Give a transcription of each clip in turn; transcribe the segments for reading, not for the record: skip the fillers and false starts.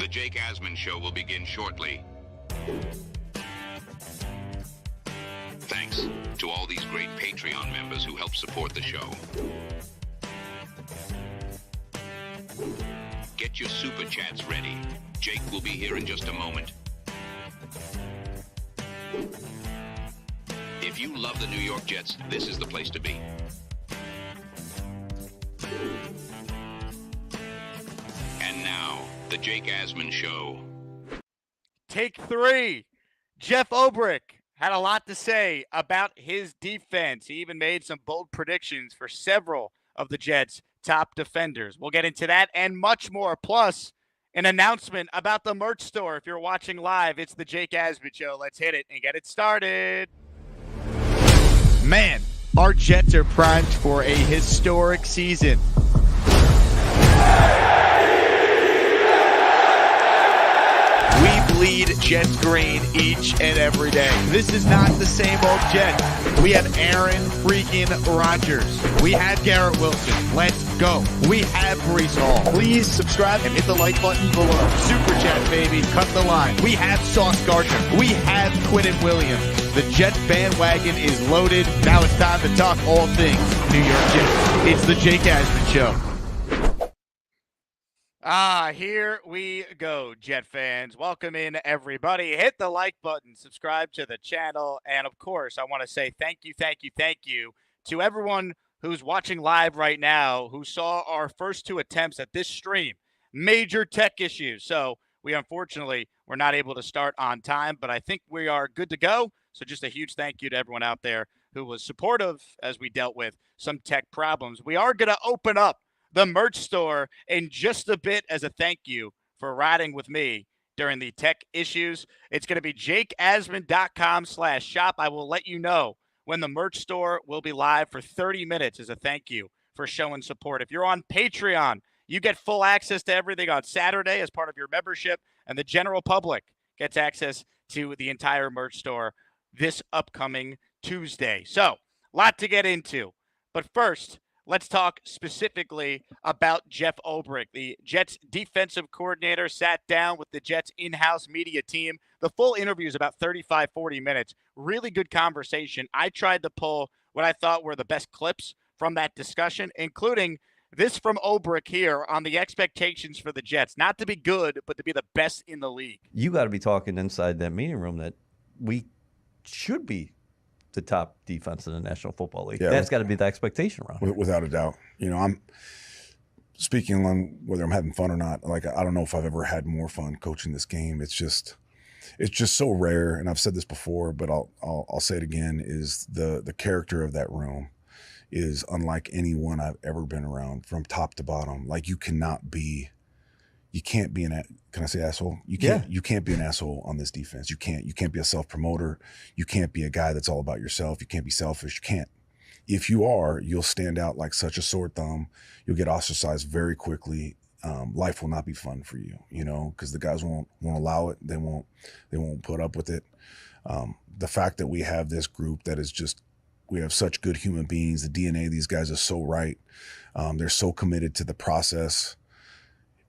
The Jake Asman Show will begin shortly. Thanks to all these great Patreon members who help support the show. Get your SuperChats ready. Jake will be here in just a moment. If you love the New York Jets, this is the place to be. And now, the Jake Asman Show. Take 3. Jeff Ulbrich had a lot to say about his defense. He even made some bold predictions for several of the Jets' top defenders. We'll get into that and much more. Plus, an announcement about the merch store. If you're watching live, it's the Jake Asman Show. Let's hit it and get it started. Man, our Jets are primed for a historic season. We bleed Jets green each and every day. This is not the same old Jets. We have Aaron freaking Rodgers. We have Garrett Wilson. Let's go. We have Breece Hall. Please subscribe and hit the like button below. Super Chat, baby. Cut the line. We have Sauce Gardner. We have Quinnen Williams. The Jets bandwagon is loaded. Now it's time to talk all things New York Jets. It's the Jake Asman Show. Here we go, Jet fans. Welcome in, everybody. Hit the like button, subscribe to the channel, and of course, I want to say thank you to everyone who's watching live right now who saw our first 2 attempts at this stream. Major tech issues, so we unfortunately were not able to start on time, but I think we are good to go. So just a huge thank you to everyone out there who was supportive as we dealt with some tech problems. We are going to open up the merch store in just a bit as a thank you for riding with me during the tech issues. It's going to be jakeasman.com/shop. I will let you know when the merch store will be live for 30 minutes as a thank you for showing support. If you're on Patreon, you get full access to everything on Saturday as part of your membership, and the general public gets access to the entire merch store this upcoming Tuesday. So, a lot to get into. But first, let's talk specifically about Jeff Ulbrich. The Jets defensive coordinator sat down with the Jets in-house media team. The full interview is about 35, 40 minutes. Really good conversation. I tried to pull what I thought were the best clips from that discussion, including this from Ulbrich here on the expectations for the Jets. Not to be good, but to be the best in the league. You got to be talking inside that meeting room that we should be the top defense in the National Football League. Yeah, that's got to be the expectation around. Without a doubt. You know, I'm speaking on whether I'm having fun or not. Like, I don't know if I've ever had more fun coaching this game. It's just so rare. And I've said this before, but I'll say it again, is the character of that room is unlike anyone I've ever been around from top to bottom. Like, you can't be can I say asshole? You can't be an asshole on this defense. You can't be a self-promoter. You can't be a guy that's all about yourself. You can't be selfish. You can't. If you are, you'll stand out like such a sore thumb. You'll get ostracized very quickly. Life will not be fun for you, you know, because the guys won't allow it. They won't put up with it. The fact that we have this group that is just, we have such good human beings. The DNA of these guys is so right. They're so committed to the process.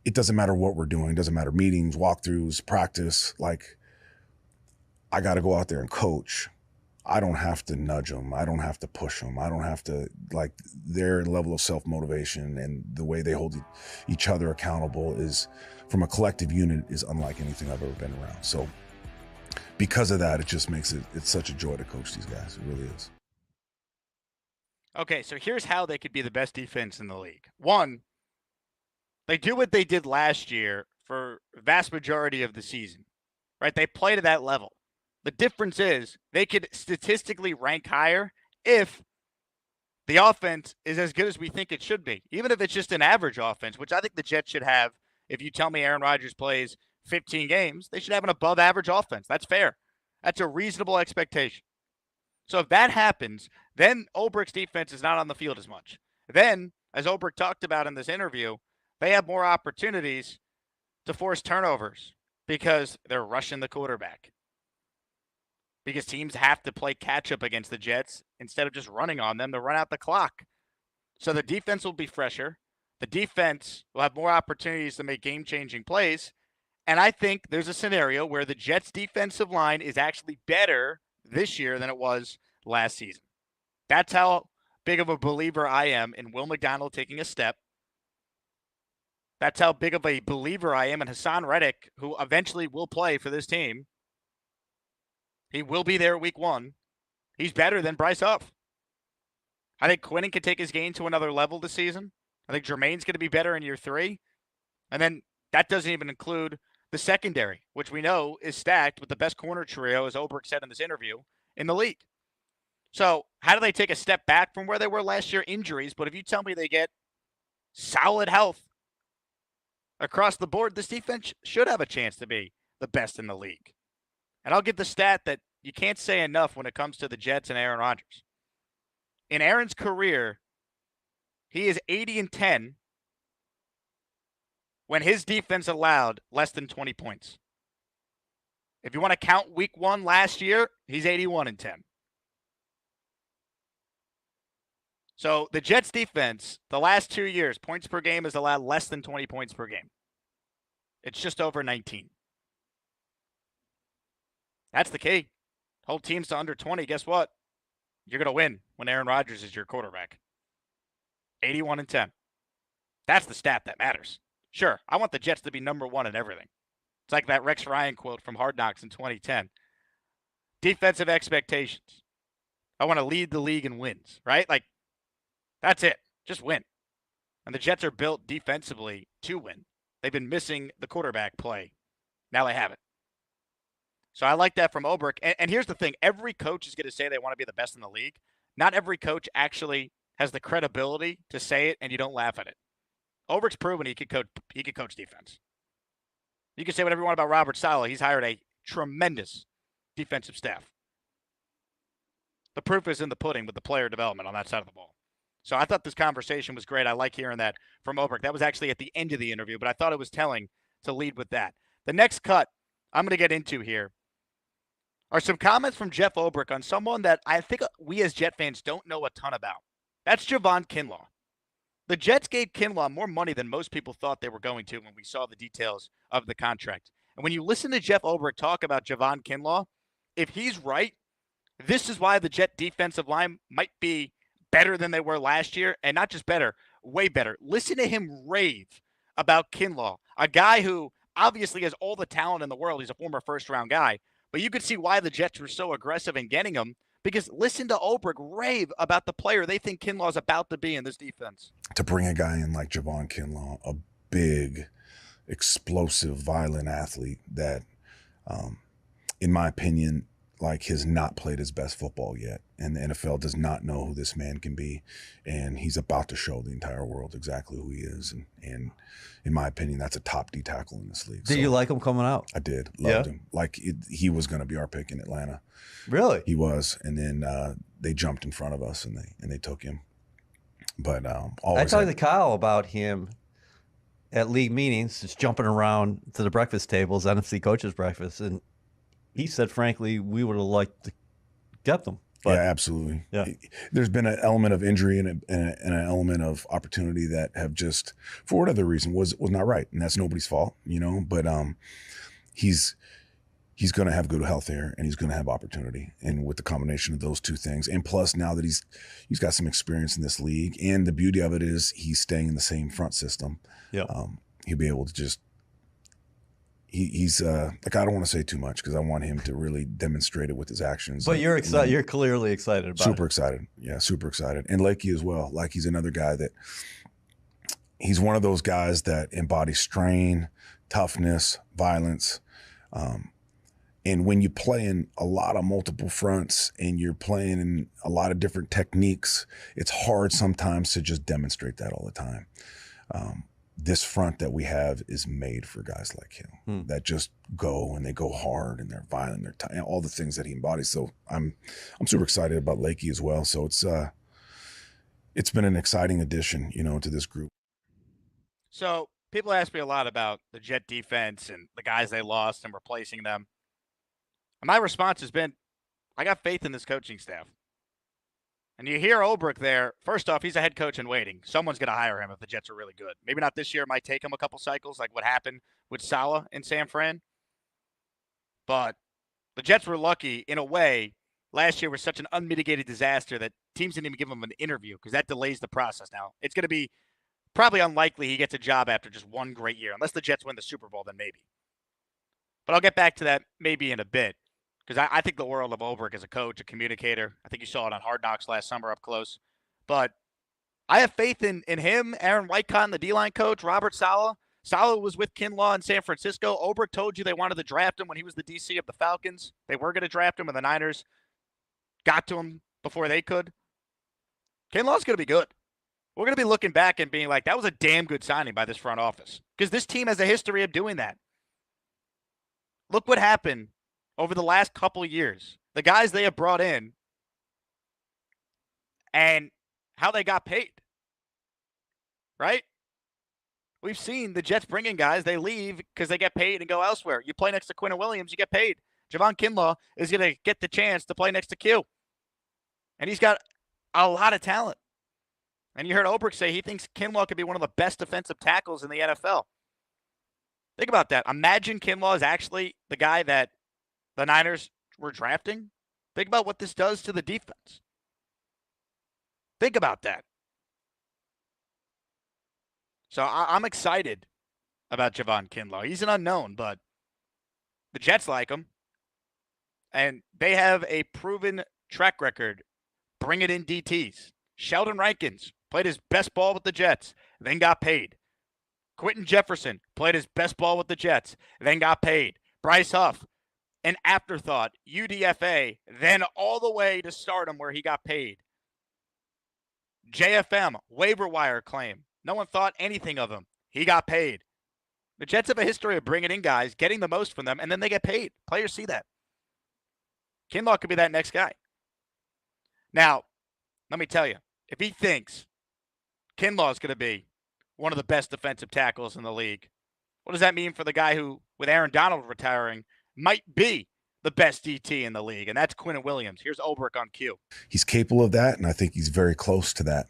It doesn't matter what we're doing. It doesn't matter meetings, walkthroughs, practice. Like, I got to go out there and coach. I don't have to nudge them. I don't have to push them. I don't have to, like, their level of self-motivation and the way they hold each other accountable is, from a collective unit, is unlike anything I've ever been around. So because of that, it just makes it's such a joy to coach these guys. It really is. Okay, so here's how they could be the best defense in the league. One, they do what they did last year for the vast majority of the season, right? They play to that level. The difference is they could statistically rank higher if the offense is as good as we think it should be, even if it's just an average offense, which I think the Jets should have. If you tell me Aaron Rodgers plays 15 games, they should have an above average offense. That's fair. That's a reasonable expectation. So if that happens, then Ulbrich's defense is not on the field as much. Then, as Ulbrich talked about in this interview, they have more opportunities to force turnovers because they're rushing the quarterback. Because teams have to play catch-up against the Jets instead of just running on them to run out the clock. So the defense will be fresher. The defense will have more opportunities to make game-changing plays. And I think there's a scenario where the Jets' defensive line is actually better this year than it was last season. That's how big of a believer I am in Will McDonald taking a step. That's how big of a believer I am in Hassan Reddick, who eventually will play for this team. He will be there week 1. He's better than Bryce Huff. I think Quinnen can take his game to another level this season. I think Jermaine's going to be better in year 3. And then that doesn't even include the secondary, which we know is stacked with the best corner trio, as Ulbrich said in this interview, in the league. So how do they take a step back from where they were last year? Injuries. But if you tell me they get solid health across the board, this defense should have a chance to be the best in the league. And I'll give the stat that you can't say enough when it comes to the Jets and Aaron Rodgers. In Aaron's career, he is 80-10 when his defense allowed less than 20 points. If you want to count week 1 last year, he's 81-10. So the Jets defense, the last 2 years, points per game has allowed less than 20 points per game. It's just over 19. That's the key. Hold teams to under 20. Guess what? You're going to win when Aaron Rodgers is your quarterback. 81-10. That's the stat that matters. Sure, I want the Jets to be number 1 in everything. It's like that Rex Ryan quote from Hard Knocks in 2010. Defensive expectations. I want to lead the league in wins, right? Like, that's it. Just win. And the Jets are built defensively to win. They've been missing the quarterback play. Now they have it. So I like that from Ulbrich. And here's the thing. Every coach is going to say they want to be the best in the league. Not every coach actually has the credibility to say it, and you don't laugh at it. Ulbrich's proven he could coach defense. You can say whatever you want about Robert Saleh. He's hired a tremendous defensive staff. The proof is in the pudding with the player development on that side of the ball. So I thought this conversation was great. I like hearing that from Ulbrich. That was actually at the end of the interview, but I thought it was telling to lead with that. The next cut I'm going to get into here are some comments from Jeff Ulbrich on someone that I think we as Jet fans don't know a ton about. That's Javon Kinlaw. The Jets gave Kinlaw more money than most people thought they were going to when we saw the details of the contract. And when you listen to Jeff Ulbrich talk about Javon Kinlaw, if he's right, this is why the Jet defensive line might be better than they were last year, and not just better, way better. Listen to him rave about Kinlaw, a guy who obviously has all the talent in the world. He's a former first-round guy, but you could see why the Jets were so aggressive in getting him, because listen to Ulbrich rave about the player they think Kinlaw's about to be in this defense. To bring a guy in like Javon Kinlaw, a big, explosive, violent athlete that, in my opinion, like has not played his best football yet. And the NFL does not know who this man can be. And he's about to show the entire world exactly who he is. And in my opinion, that's a top D tackle in this league. Did you like him coming out? I did. Loved him. Like he was going to be our pick in Atlanta. Really? He was. And then they jumped in front of us and they took him. But I talked to Kyle about him at league meetings, just jumping around to the breakfast tables, NFC coaches breakfast. And he said, frankly, we would have liked to get them. But, yeah, absolutely. Yeah. There's been an element of injury and an element of opportunity that have just, for whatever reason, was not right. And that's nobody's fault, you know. But he's going to have good health there, and he's going to have opportunity. And with the combination of those two things, and plus now that he's got some experience in this league, and the beauty of it is he's staying in the same front system. Yeah. He'll be able to just. He's like, I don't want to say too much because I want him to really demonstrate it with his actions. But you're excited. You're clearly excited about it. Super excited. Yeah, super excited. And Lakey as well. Like, he's another guy that he's one of those guys that embodies strain, toughness, violence. And when you play in a lot of multiple fronts and you're playing in a lot of different techniques, it's hard sometimes to just demonstrate that all the time. This front that we have is made for guys like him that just go and they go hard and they're violent, they're all the things that he embodies. So I'm super excited about Lakey as well. So it's been an exciting addition, you know, to this group. So people ask me a lot about the Jet defense and the guys they lost and replacing them. And my response has been, I got faith in this coaching staff. And you hear Ulbrich there. First off, he's a head coach in waiting. Someone's going to hire him if the Jets are really good. Maybe not this year. It might take him a couple cycles, like what happened with Saleh in San Fran. But the Jets were lucky in a way. Last year was such an unmitigated disaster that teams didn't even give him an interview because that delays the process now. It's going to be probably unlikely he gets a job after just one great year. Unless the Jets win the Super Bowl, then maybe. But I'll get back to that maybe in a bit. Because I think the world of Ulbrich as a coach, a communicator. I think you saw it on Hard Knocks last summer up close. But I have faith in him, Aaron Whitecotton, the D-line coach, Robert Saleh. Saleh was with Kinlaw in San Francisco. Ulbrich told you they wanted to draft him when he was the DC of the Falcons. They were going to draft him, and the Niners got to him before they could. Kinlaw's going to be good. We're going to be looking back and being like, that was a damn good signing by this front office. Because this team has a history of doing that. Look what happened over the last couple of years, the guys they have brought in and how they got paid, right? We've seen the Jets bring in guys, they leave because they get paid and go elsewhere. You play next to Quinnen Williams, you get paid. Javon Kinlaw is going to get the chance to play next to Q. And he's got a lot of talent. And you heard Ulbrich say he thinks Kinlaw could be one of the best defensive tackles in the NFL. Think about that. Imagine Kinlaw is actually the guy that the Niners were drafting. Think about what this does to the defense. Think about that. So I'm excited about Javon Kinlaw. He's an unknown, but the Jets like him. And they have a proven track record. Bring it in DTs. Sheldon Rankins played his best ball with the Jets, then got paid. Quentin Jefferson played his best ball with the Jets, then got paid. Bryce Huff, an afterthought, UDFA, then all the way to stardom where he got paid. JFM, waiver wire claim. No one thought anything of him. He got paid. The Jets have a history of bringing in guys, getting the most from them, and then they get paid. Players see that. Kinlaw could be that next guy. Now, let me tell you, if he thinks Kinlaw is going to be one of the best defensive tackles in the league, what does that mean for the guy who, with Aaron Donald retiring, might be the best DT in the league? And that's Quinnen Williams. Here's Ulbrich on cue. He's capable of that, and I think he's very close to that.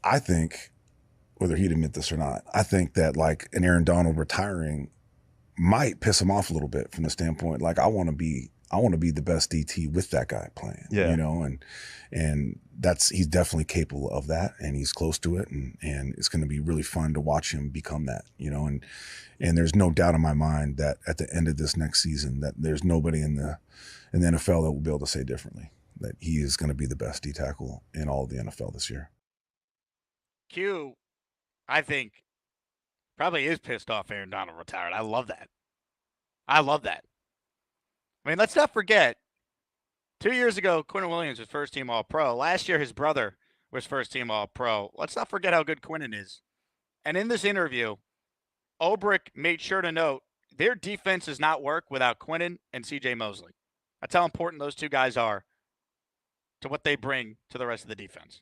I think, whether he'd admit this or not, I think that like an Aaron Donald retiring might piss him off a little bit from the standpoint, like I want to be the best DT with that guy playing, you know, and he's definitely capable of that, and he's close to it, and it's going to be really fun to watch him become that, you know, and there's no doubt in my mind that at the end of this next season that there's nobody in the NFL that will be able to say differently, that he is going to be the best D tackle in all of the NFL this year. Q, I think, probably is pissed off Aaron Donald retired. I love that. I mean, let's not forget, 2 years ago, Quinnen Williams was first-team All-Pro. Last year, his brother was first-team All-Pro. Let's not forget how good Quinnen is. And in this interview, Ulbrich made sure to note their defense does not work without Quinnen and C.J. Mosley. That's how important those two guys are to what they bring to the rest of the defense.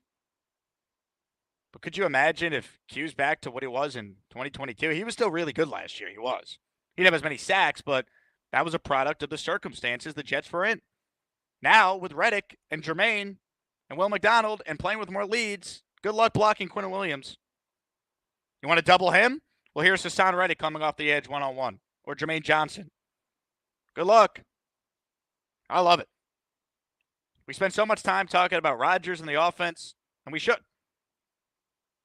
But could you imagine if Q's back to what he was in 2022? He was still really good last year. He was. He didn't have as many sacks, but that was a product of the circumstances the Jets were in. Now, with Reddick and Jermaine and Will McDonald and playing with more leads, good luck blocking Quinnen Williams. You want to double him? Well, here's Hassan Reddick coming off the edge one-on-one. Or Jermaine Johnson. Good luck. I love it. We spend so much time talking about Rodgers and the offense, and we should.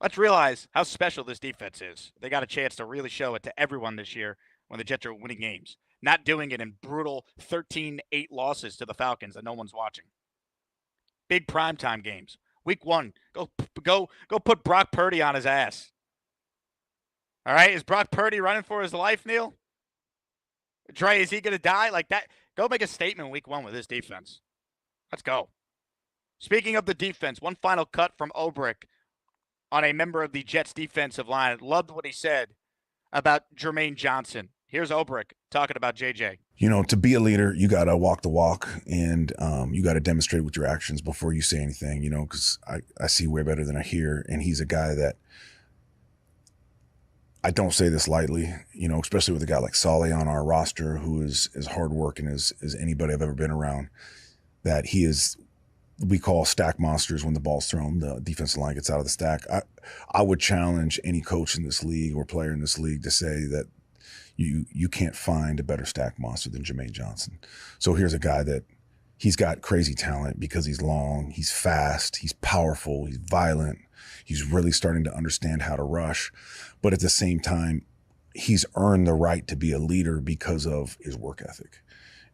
Let's realize how special this defense is. They got a chance to really show it to everyone this year when the Jets are winning games. Not doing it in brutal 13-8 losses to the Falcons that no one's watching. Big primetime games. Week 1, go put Brock Purdy on his ass. All right, is Brock Purdy running for his life, Neil? Dre, is he going to die like that? Go make a statement week 1 with this defense. Let's go. Speaking of the defense, one final cut from Ulbrich on a member of the Jets defensive line. Loved what he said about Jermaine Johnson. Here's Ulbrich talking about JJ. You know, to be a leader, you got to walk the walk, and you got to demonstrate with your actions before you say anything, you know, because I see way better than I hear. And he's a guy that I don't say this lightly, you know, especially with a guy like Saleh on our roster who is as hardworking as anybody I've ever been around. that he is, we call stack monsters when the ball's thrown, the defensive line gets out of the stack. I would challenge any coach in this league or player in this league to say that you can't find a better stack monster than Jermaine Johnson. So here's a guy that he's got crazy talent because he's long, he's fast, he's powerful, he's violent, he's really starting to understand how to rush. But at the same time, he's earned the right to be a leader because of his work ethic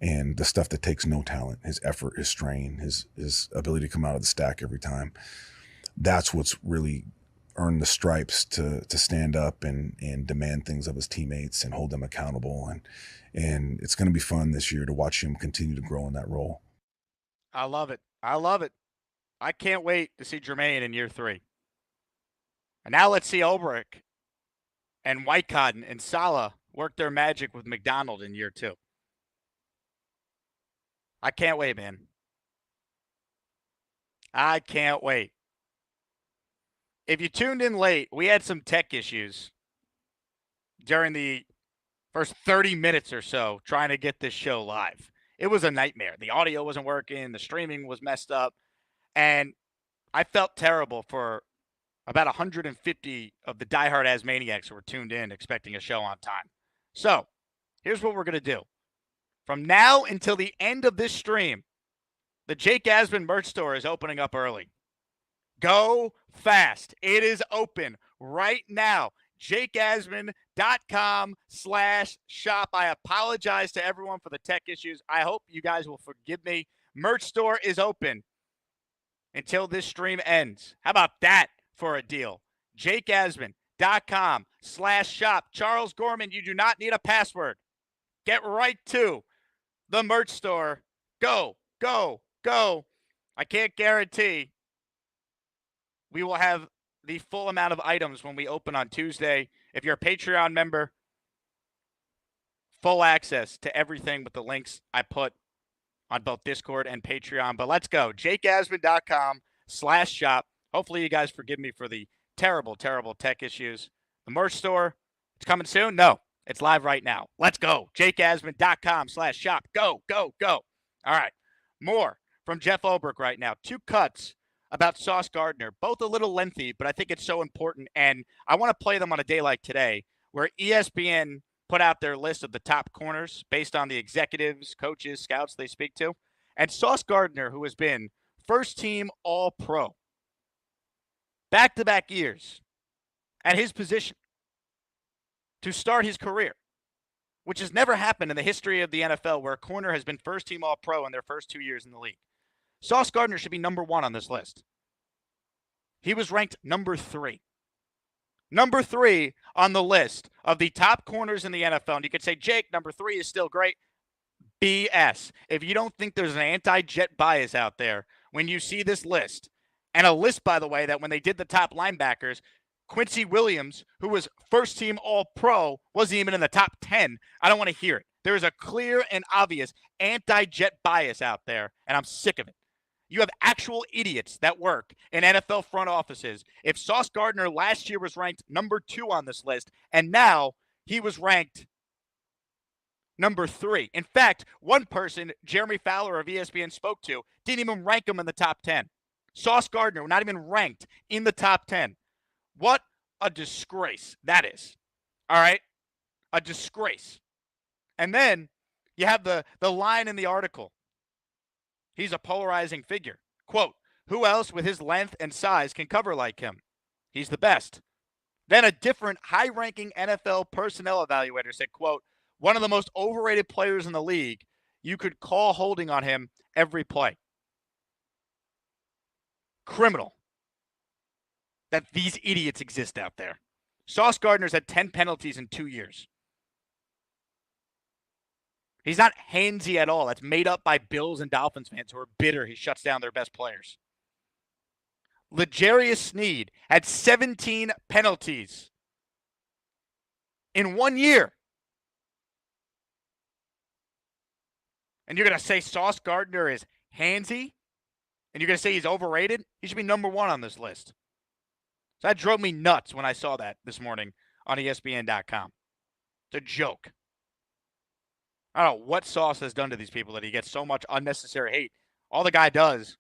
and the stuff that takes no talent, his effort, his strain, his ability to come out of the stack every time. That's what's really earned the stripes to stand up and demand things of his teammates and hold them accountable. And it's going to be fun this year to watch him continue to grow in that role. I love it. I love it. I can't wait to see Jermaine in year 3. And now let's see Ulbrich and Whitecotton and Salah work their magic with McDonald in year 2. I can't wait, man. I can't wait. If you tuned in late, we had some tech issues during the first 30 minutes or so trying to get this show live. It was a nightmare. The audio wasn't working. The streaming was messed up. And I felt terrible for about 150 of the diehard Asmaniacs who were tuned in expecting a show on time. So here's what we're going to do. From now until the end of this stream, the Jake Asman merch store is opening up early. Go fast. It is open right now. JakeAsman.com/shop. I apologize to everyone for the tech issues. I hope you guys will forgive me. Merch store is open until this stream ends. How about that for a deal? JakeAsman.com/shop. Charles Gorman, you do not need a password. Get right to the merch store. Go, go, go. I can't guarantee we will have the full amount of items when we open on Tuesday. If you're a Patreon member, full access to everything with the links I put on both Discord and Patreon. But let's go. JakeAsman.com/shop. Hopefully you guys forgive me for the terrible, terrible tech issues. The merch store, it's coming soon? No, it's live right now. Let's go. JakeAsman.com/shop. Go, go, go. All right. More from Jeff Ulbrich right now. 2 cuts about Sauce Gardner, both a little lengthy, but I think it's so important. And I want to play them on a day like today, where ESPN put out their list of the top corners based on the executives, coaches, scouts they speak to. And Sauce Gardner, who has been first-team All-Pro, back-to-back years at his position to start his career, which has never happened in the history of the NFL where a corner has been first-team All-Pro in their first 2 years in the league. Sauce Gardner should be number 1 on this list. He was ranked number 3. Number 3 on the list of the top corners in the NFL. And you could say, Jake, number 3 is still great. BS. If you don't think there's an anti-Jet bias out there when you see this list, and a list, by the way, that when they did the top linebackers, Quinnen Williams, who was first-team All-Pro, wasn't even in the top 10. I don't want to hear it. There is a clear and obvious anti-Jet bias out there, and I'm sick of it. You have actual idiots that work in NFL front offices. If Sauce Gardner last year was ranked number 2 on this list, and now he was ranked number 3. In fact, one person, Jeremy Fowler of ESPN spoke to, didn't even rank him in the top 10. Sauce Gardner, not even ranked in the top 10. What a disgrace that is. All right? A disgrace. And then you have the line in the article. He's a polarizing figure. Quote, who else with his length and size can cover like him? He's the best. Then a different high-ranking NFL personnel evaluator said, quote, one of the most overrated players in the league. You could call holding on him every play. Criminal that these idiots exist out there. Sauce Gardner's had 10 penalties in 2 years. He's not handsy at all. That's made up by Bills and Dolphins fans who are bitter he shuts down their best players. L'Jarius Sneed had 17 penalties in 1 year. And you're going to say Sauce Gardner is handsy? And you're going to say he's overrated? He should be number 1 on this list. So that drove me nuts when I saw that this morning on ESPN.com. It's a joke. I don't know what Sauce has done to these people that he gets so much unnecessary hate All the guy does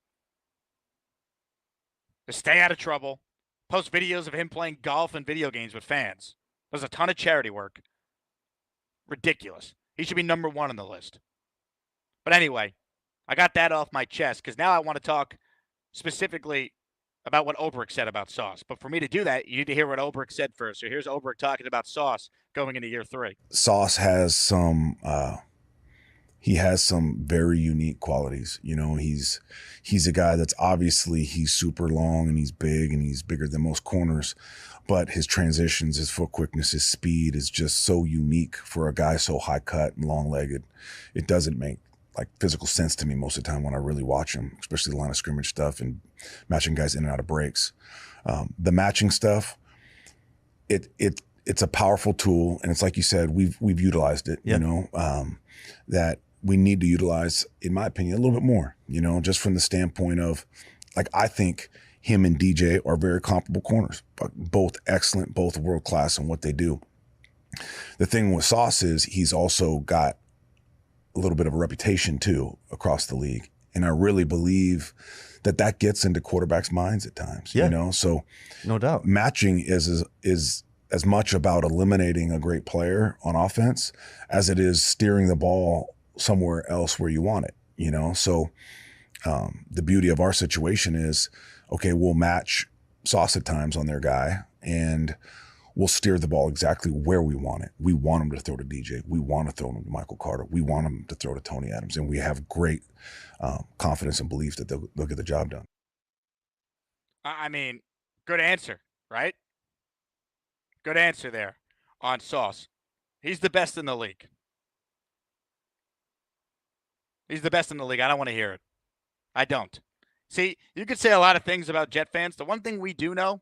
is stay out of trouble, post videos of him playing golf and video games with fans. Does a ton of charity work. Ridiculous. He should be number 1 on the list. But anyway, I got that off my chest because now I want to talk specifically about what Ulbrich said about Sauce. But for me to do that, you need to hear what Ulbrich said first. So here's Ulbrich talking about Sauce going into year 3. Sauce has some he has some very unique qualities. You know, he's a guy that's obviously he's super long and he's big and he's bigger than most corners, but his transitions, his foot quickness, his speed is just so unique for a guy so high cut and long legged. It doesn't make like physical sense to me most of the time when I really watch him, especially the line of scrimmage stuff and matching guys in and out of breaks. The matching stuff, it's a powerful tool, and it's like you said, we've utilized it. Yeah. You know, that we need to utilize, in my opinion, a little bit more. You know, just from the standpoint of, like, I think him and DJ are very comparable corners, both excellent, both world class in what they do. The thing with Sauce is he's also got a little bit of a reputation too across the league, and I really believe that gets into quarterbacks' minds at times. Yeah. You know, so No doubt. matching is as much about eliminating a great player on offense as it is steering the ball somewhere else where you want it, you know? So the beauty of our situation is, okay, we'll match Sauce at times on their guy and we'll steer the ball exactly where we want it. We want him to throw to DJ. We want to throw him to Michael Carter. We want him to throw to Tony Adams. And we have great confidence and belief that they'll get the job done. I mean, good answer, right? Good answer there on Sauce. He's the best in the league. He's the best in the league. I don't want to hear it. I don't. See, you could say a lot of things about Jet fans. The one thing we do know,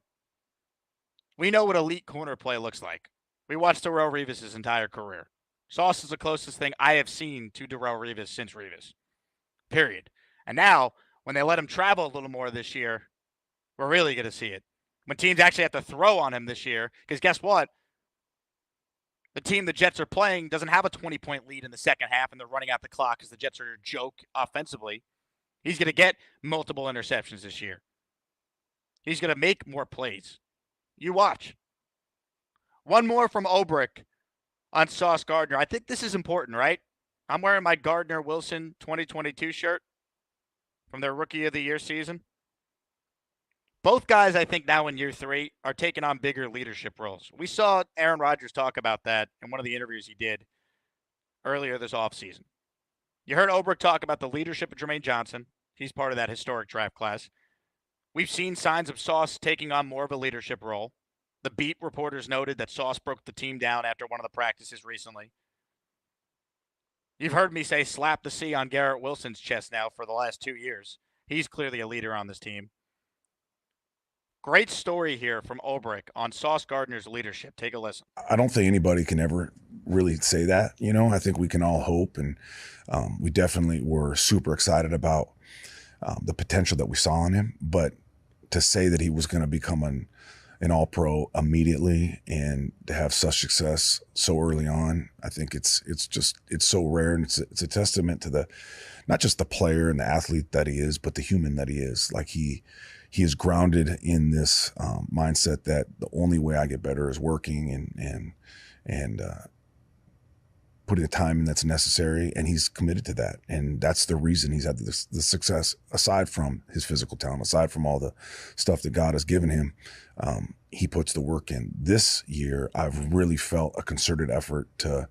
we know what elite corner play looks like. We watched Darrelle Revis' entire career. Sauce is the closest thing I have seen to Darrelle Revis since Revis. Period. And now, when they let him travel a little more this year, we're really going to see it. When teams actually have to throw on him this year, because guess what? The team the Jets are playing doesn't have a 20-point lead in the second half, and they're running out the clock because the Jets are a joke offensively. He's going to get multiple interceptions this year. He's going to make more plays. You watch. One more from Ulbrich on Sauce Gardner. I think this is important, right? I'm wearing my Gardner Wilson 2022 shirt from their Rookie of the Year season. Both guys, I think, now in year 3 are taking on bigger leadership roles. We saw Aaron Rodgers talk about that in one of the interviews he did earlier this offseason. You heard Ulbrich talk about the leadership of Jermaine Johnson. He's part of that historic draft class. We've seen signs of Sauce taking on more of a leadership role. The beat reporters noted that Sauce broke the team down after one of the practices recently. You've heard me say slap the C on Garrett Wilson's chest now for the last 2 years. He's clearly a leader on this team. Great story here from Ulbrich on Sauce Gardner's leadership. Take a listen. I don't think anybody can ever really say that. You know, I think we can all hope, and we definitely were super excited about the potential that we saw in him. But to say that he was going to become an all-pro immediately and to have such success so early on, I think it's so rare, and it's a testament to not just the player and the athlete that he is, but the human that he is. Like he is grounded in this mindset that the only way I get better is working and putting the time in that's necessary, and he's committed to that. And that's the reason he's had the success, aside from his physical talent, aside from all the stuff that God has given him. He puts the work in. This year, I've really felt a concerted effort to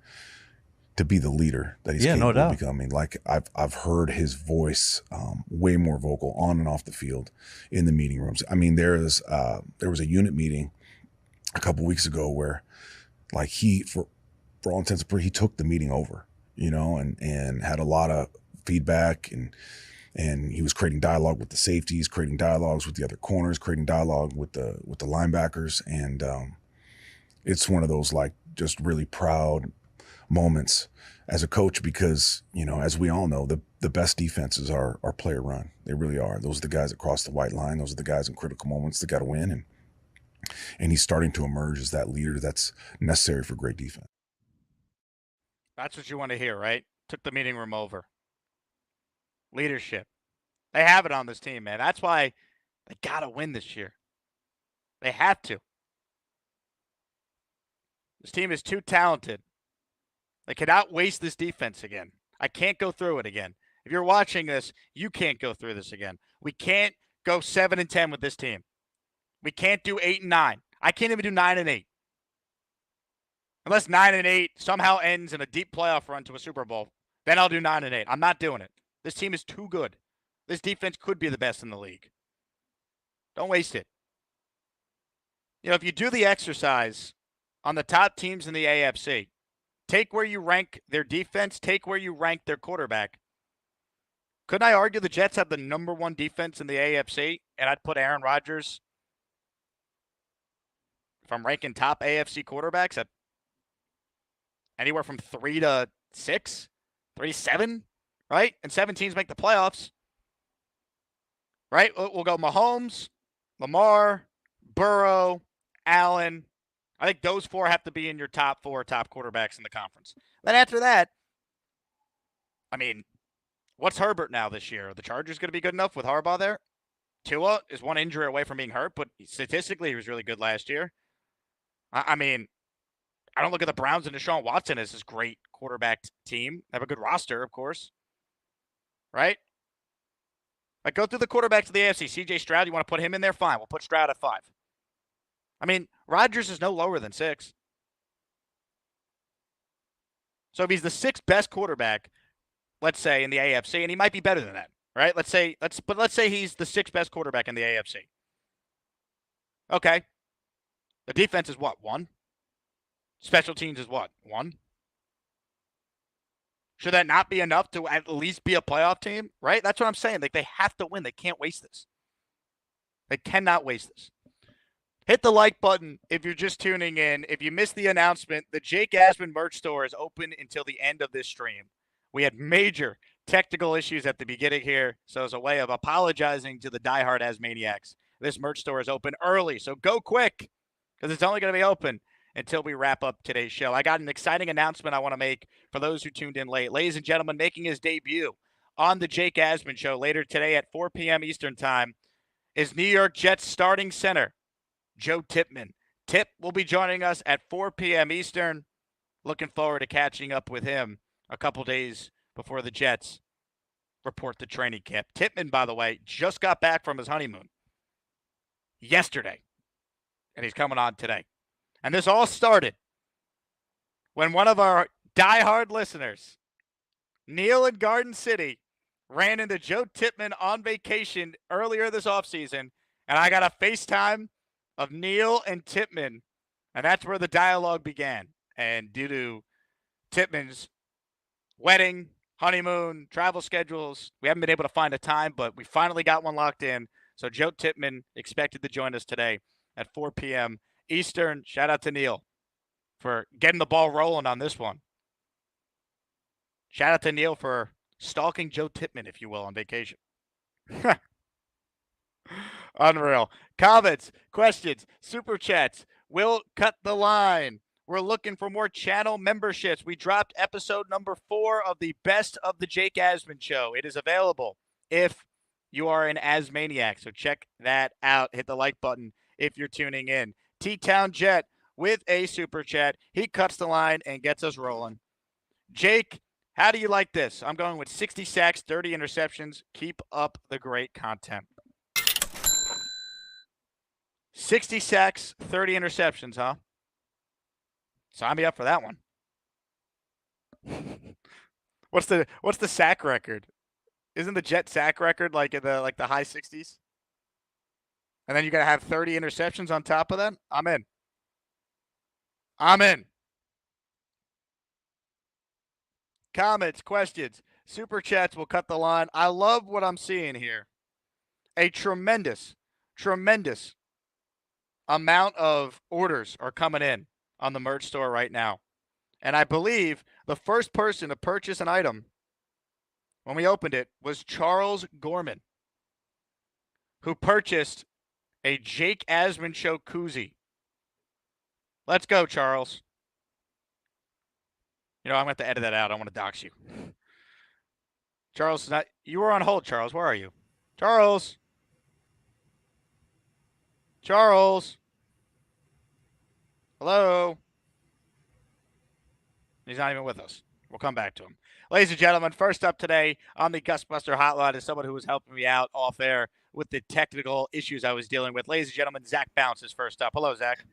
be the leader that he's capable of becoming. Like I've heard his voice way more vocal on and off the field in the meeting rooms. I mean, there was a unit meeting a couple weeks ago where, like, he, for all intents and purposes, he took the meeting over, you know, and had a lot of feedback, and he was creating dialogue with the safeties, creating dialogues with the other corners, creating dialogue with the linebackers, and it's one of those, like, just really proud moments as a coach, because, you know, as we all know, the best defenses are player run. They really are. Those are the guys that cross the white line. Those are the guys in critical moments that got to win, and he's starting to emerge as that leader that's necessary for great defense. That's what you want to hear, right? Took the meeting room over. Leadership. They have it on this team, man. That's why they got to win this year. They have to. This team is too talented. They cannot waste this defense again. I can't go through it again. If you're watching this, you can't go through this again. We can't go 7-10 with this team. We can't do 8-9. I can't even do 9-8. Unless 9-8 somehow ends in a deep playoff run to a Super Bowl, then I'll do 9-8. I'm not doing it. This team is too good. This defense could be the best in the league. Don't waste it. You know, if you do the exercise on the top teams in the AFC, take where you rank their defense, take where you rank their quarterback. Couldn't I argue the Jets have the number one defense in the AFC, and I'd put Aaron Rodgers, if I'm ranking top AFC quarterbacks, at anywhere from 3 to 6, 3 to 7, right? And 7 teams make the playoffs, right? We'll go Mahomes, Lamar, Burrow, Allen. I think those 4 have to be in your top 4 top quarterbacks in the conference. Then after that, I mean, what's Herbert now this year? Are the Chargers going to be good enough with Harbaugh there? Tua is one injury away from being hurt, but statistically he was really good last year. I mean, I don't look at the Browns and Deshaun Watson as this great quarterback team. They have a good roster, of course. Right? Like, go through the quarterbacks of the AFC. C.J. Stroud, you want to put him in there? Fine. We'll put Stroud at 5. I mean, Rodgers is no lower than 6. So if he's the 6th best quarterback, let's say, in the AFC, and he might be better than that, right? Let's say he's the 6th best quarterback in the AFC. Okay. The defense is what? 1? Special teams is what? 1? Should that not be enough to at least be a playoff team? Right? That's what I'm saying. Like, they have to win. They can't waste this. They cannot waste this. Hit the like button if you're just tuning in. If you missed the announcement, the Jake Asman merch store is open until the end of this stream. We had major technical issues at the beginning here, so as a way of apologizing to the diehard Asmaniacs, this merch store is open early, so go quick, because it's only going to be open until we wrap up today's show. I got an exciting announcement I want to make for those who tuned in late. Ladies and gentlemen, making his debut on the Jake Asman Show later today at 4 p.m. Eastern Time is New York Jets starting center, Joe Tippman. Tip will be joining us at 4 p.m. Eastern. Looking forward to catching up with him a couple days before the Jets report to training camp. Tippman, by the way, just got back from his honeymoon yesterday, and he's coming on today. And this all started when one of our diehard listeners, Neil in Garden City, ran into Joe Tippman on vacation earlier this offseason, and I got a FaceTime of Neil and Tippman, and that's where the dialogue began. And due to Tippman's wedding, honeymoon, travel schedules, we haven't been able to find a time, but we finally got one locked in. So Joe Tippman expected to join us today at 4 p.m. Eastern. Shout out to Neil for getting the ball rolling on this one. Shout out to Neil for stalking Joe Tippman, if you will, on vacation. Unreal. Comments, questions, super chats. We'll cut the line. We're looking for more channel memberships. We dropped episode number 4 of the Best of the Jake Asman Show. It is available if you are an Asmaniac. So check that out. Hit the like button if you're tuning in. T-Town Jet with a super chat. He cuts the line and gets us rolling. Jake, how do you like this? I'm going with 60 sacks, 30 interceptions. Keep up the great content. 60 sacks, 30 interceptions, huh? Sign me up for that one. What's the sack record? Isn't the Jet sack record like in the high 60s? And then you got to have 30 interceptions on top of that? I'm in. Comments, questions, super chats will cut the line. I love what I'm seeing here. A tremendous amount of orders are coming in on the merch store right now. And I believe the first person to purchase an item when we opened it was Charles Gorman, who purchased a Jake Asman Show koozie. Let's go, Charles. You know, I'm going to have to edit that out. I want to dox you. Charles, you were on hold, Charles. Where are you? Charles. Charles. Hello. He's not even with us. We'll come back to him. Ladies and gentlemen, first up today on the Gustbuster Hotline is someone who was helping me out off air with the technical issues I was dealing with. Ladies and gentlemen, Zach Bounce is first up. Hello, Zach.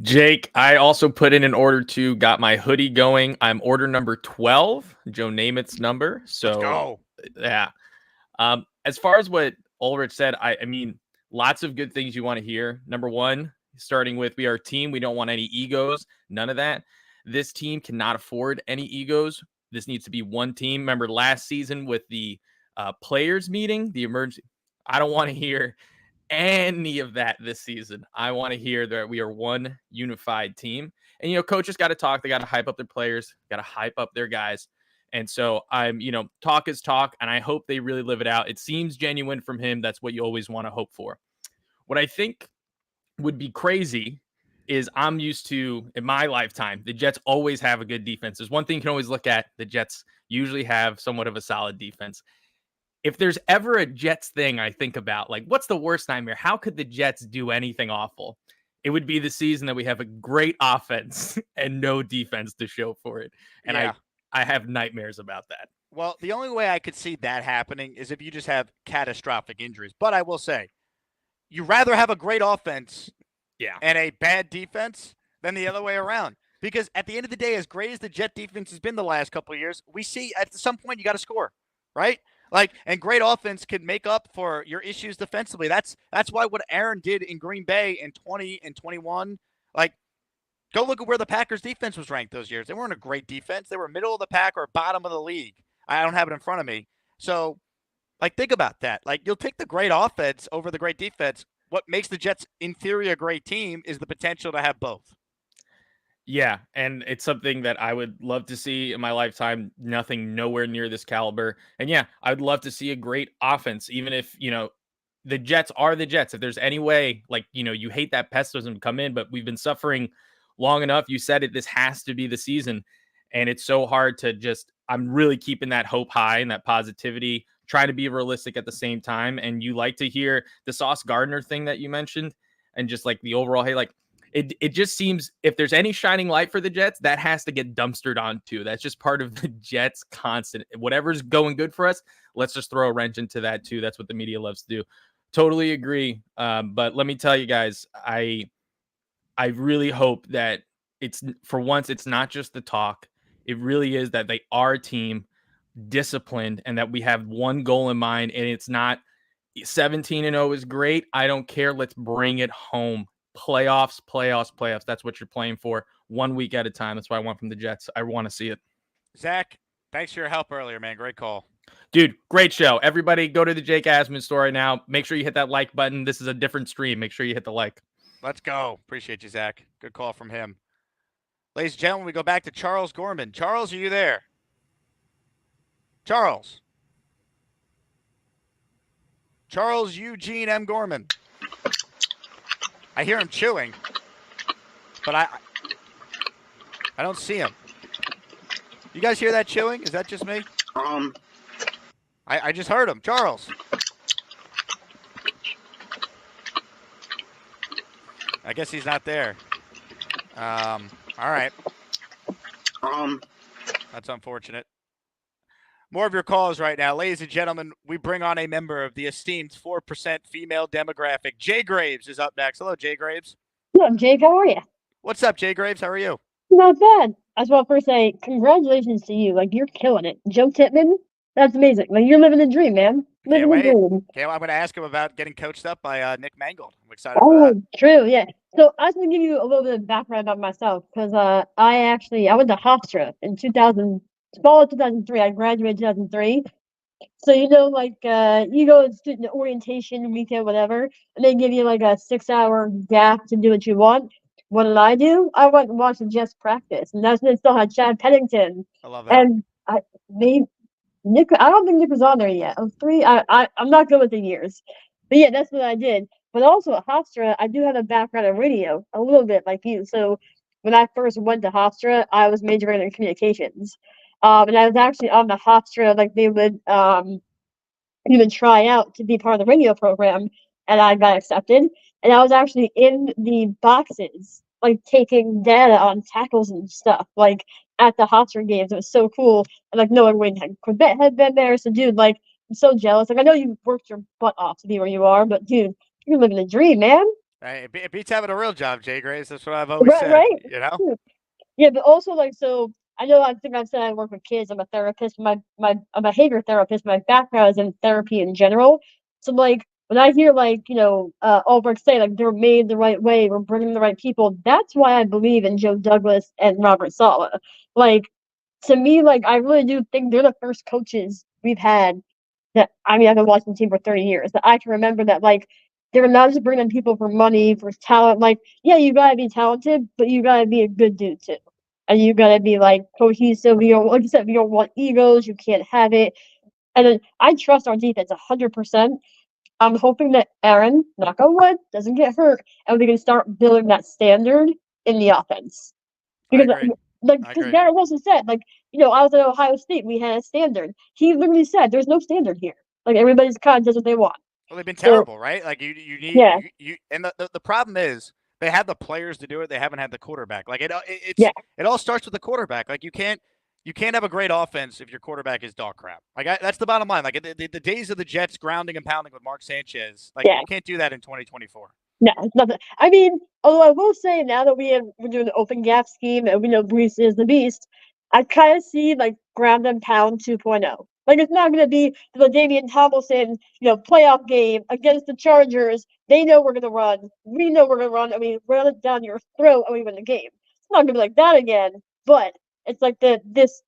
Jake, I also put in an order too, got my hoodie going. I'm order number 12, Joe Namath's number. So, let's go. Yeah. As far as what Ulbrich said, I mean, lots of good things you want to hear. Number one, starting with we are a team. We don't want any egos. None of that. This team cannot afford any egos. This needs to be one team. Remember last season with the players meeting, the emergency. I don't want to hear any of that this season. I want to hear that we are one unified team. And, you know, coaches got to talk. They got to hype up their players, got to hype up their guys. And so talk is talk, and I hope they really live it out. It seems genuine from him. That's what you always want to hope for. What I think would be crazy is I'm used to, in my lifetime, the Jets always have a good defense. There's one thing you can always look at. The Jets usually have somewhat of a solid defense. If there's ever a Jets thing I think about, like, what's the worst nightmare? How could the Jets do anything awful? It would be the season that we have a great offense and no defense to show for it. And yeah. I have nightmares about that. Well, the only way I could see that happening is if you just have catastrophic injuries. But I will say, you'd rather have a great offense and a bad defense than the other way around. Because at the end of the day, as great as the Jet defense has been the last couple of years, we see at some point you got to score, right? And great offense can make up for your issues defensively. That's why what Aaron did in Green Bay in 20 and 21, go look at where the Packers defense was ranked those years. They weren't a great defense. They were middle of the pack or bottom of the league. I don't have it in front of me. So, think about that. You'll take the great offense over the great defense. What makes the Jets, in theory, a great team is the potential to have both. Yeah, and it's something that I would love to see in my lifetime. Nothing nowhere near this caliber. And yeah, I would love to see a great offense, even if, the Jets are the Jets. If there's any way, you hate that pessimism come in, but we've been suffering long enough. You said it, this has to be the season. And it's so hard to I'm really keeping that hope high and that positivity, trying to be realistic at the same time. And you like to hear the Sauce Gardner thing that you mentioned and just the overall, hey, it just seems if there's any shining light for the Jets, that has to get dumpstered onto. That's just part of the Jets' constant. Whatever's going good for us, let's just throw a wrench into that too. That's what the media loves to do. Totally agree. But let me tell you guys, I really hope that for once, it's not just the talk. It really is that they are a team, disciplined, and that we have one goal in mind. And it's not 17-0 is great. I don't care. Let's bring it home. Playoffs. That's what you're playing for 1 week at a time. That's what I want from the Jets. I want to see it. Zach, thanks for your help earlier, man. Great call. Dude, great show. Everybody go to the Jake Asman store right now. Make sure you hit that like button. This is a different stream. Make sure you hit the like. Let's go. Appreciate you, Zach. Good call from him. Ladies and gentlemen, we go back to Charles Gorman. Charles, are you there? Charles Eugene M. Gorman. I hear him chewing, but I don't see him. You guys hear that chewing? Is that just me? I just heard him. Charles. I guess he's not there. All right. That's unfortunate. More of your calls right now. Ladies and gentlemen, we bring on a member of the esteemed 4% female demographic. Jay Graves is up next. Hello, Jay Graves. Hello, Jake. How are you? What's up, Jay Graves? How are you? Not bad. I just want to first say congratulations to you. You're killing it. Joe Tippman, that's amazing. You're living the dream, man. Living the dream. Okay, well, I'm going to ask him about getting coached up by Nick Mangold. I'm excited for that. Oh, true, yeah. So I was going to give you a little bit of background about myself because I went to Hofstra in fall of 2003. I graduated in 2003. So, you go to student orientation weekend, whatever, and they give you a 6-hour gap to do what you want. What did I do? I went and watched the Jets practice, and that's when they still had Chad Pennington. I love that. And Nick, I don't think Nick was on there yet. I'm not good with the years. But yeah, that's what I did. But also at Hofstra, I do have a background in radio, a little bit like you. So when I first went to Hofstra, I was majoring in communications. And I was actually on the Hofstra, they would even try out to be part of the radio program, and I got accepted. And I was actually in the boxes, like taking data on tackles and stuff, like at the Hofstra games. It was so cool. And like knowing Wayne Corbett had been there. So dude, like I'm so jealous. Like I know you worked your butt off to be where you are, but dude, you're living the dream, man. Hey, it beats having a real job, Jay Graves. That's what I've always Right, said. right. You know? Yeah, but also like so I think I've said I work with kids. I'm a therapist. I'm a behavior therapist. My background is in therapy in general. So like when I hear like Ulbrich say like they're made the right way, we're bringing the right people. That's why I believe in Joe Douglas and Robert Saleh. Like to me, like I really do think they're the first coaches we've had that I've been watching the team for 30 years that I can remember that like they're not just bringing people for money, for talent. Like, yeah, you gotta be talented, but you gotta be a good dude too. And you gotta be like cohesive. You don't, like you said, you don't want egos. You can't have it. And then I trust our defense 100%. I'm hoping that Aaron, knock on wood, doesn't get hurt, and we can start building that standard in the offense. Because because Garrett Wilson said, like, I was at Ohio State, we had a standard. He literally said, "There's no standard here. Like everybody's kind of does what they want." Well, they've been terrible, right? Like you need you and the problem is they have the players to do it. They haven't had the quarterback. Like it all starts with the quarterback. Like you can't have a great offense if your quarterback is dog crap. Like that's the bottom line. Like the days of the Jets grounding and pounding with Mark Sanchez, like you can't do that in 2024. No, it's nothing. I mean, although I will say now that we're doing the open gap scheme and we know Brees is the beast, I kind of see like ground and pound 2.0. Like it's not going to be the Damian Tomlinson, playoff game against the Chargers. They know we're going to run. We know we're going to run. I mean, run it down your throat and we win the game. It's not going to be like that again, but it's like this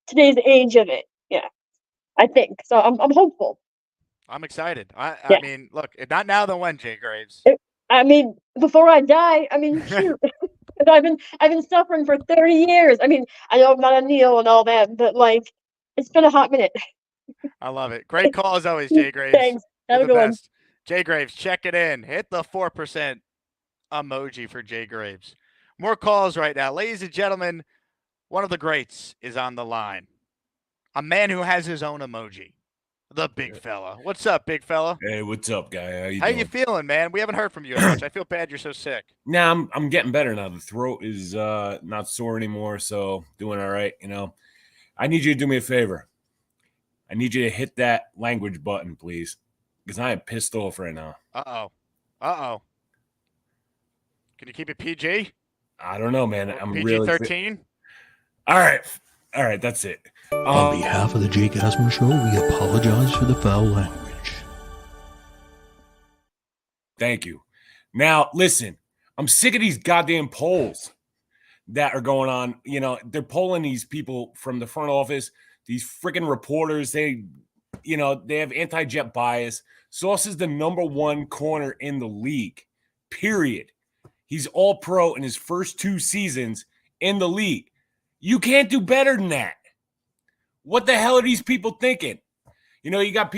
today's age of it. Yeah, I think so. I'm hopeful. I'm excited. I mean, look, not now then when, Jay Graves. Before I die. I mean, shoot. I've been suffering for 30 years. I mean, I know I'm not a Neil and all that, but like, it's been a hot minute. I love it. Great call as always, Jay Graves. Thanks. Have a good one. Jay Graves, check it in. Hit the 4% emoji for Jay Graves. More calls right now. Ladies and gentlemen, one of the greats is on the line. A man who has his own emoji. The big fella. What's up, big fella? Hey, what's up, guy? How you feeling, man? We haven't heard from you as much. I feel bad you're so sick. Nah, I'm getting better now. The throat is not sore anymore, so doing all right. I need you to do me a favor. I need you to hit that language button, please, because I am pissed off right now. Uh-oh. Can you keep it PG? I don't know, man. I'm PG-13? All right, that's it. On behalf of the Jake Asman Show, we apologize for the foul language. Thank you. Now, listen, I'm sick of these goddamn polls that are going on. They're polling these people from the front office, these freaking reporters. They have anti-Jet bias. Sauce is the number one corner in the league, period. He's all pro in his first 2 seasons in the league. You can't do better than that. What the hell are these people thinking? You got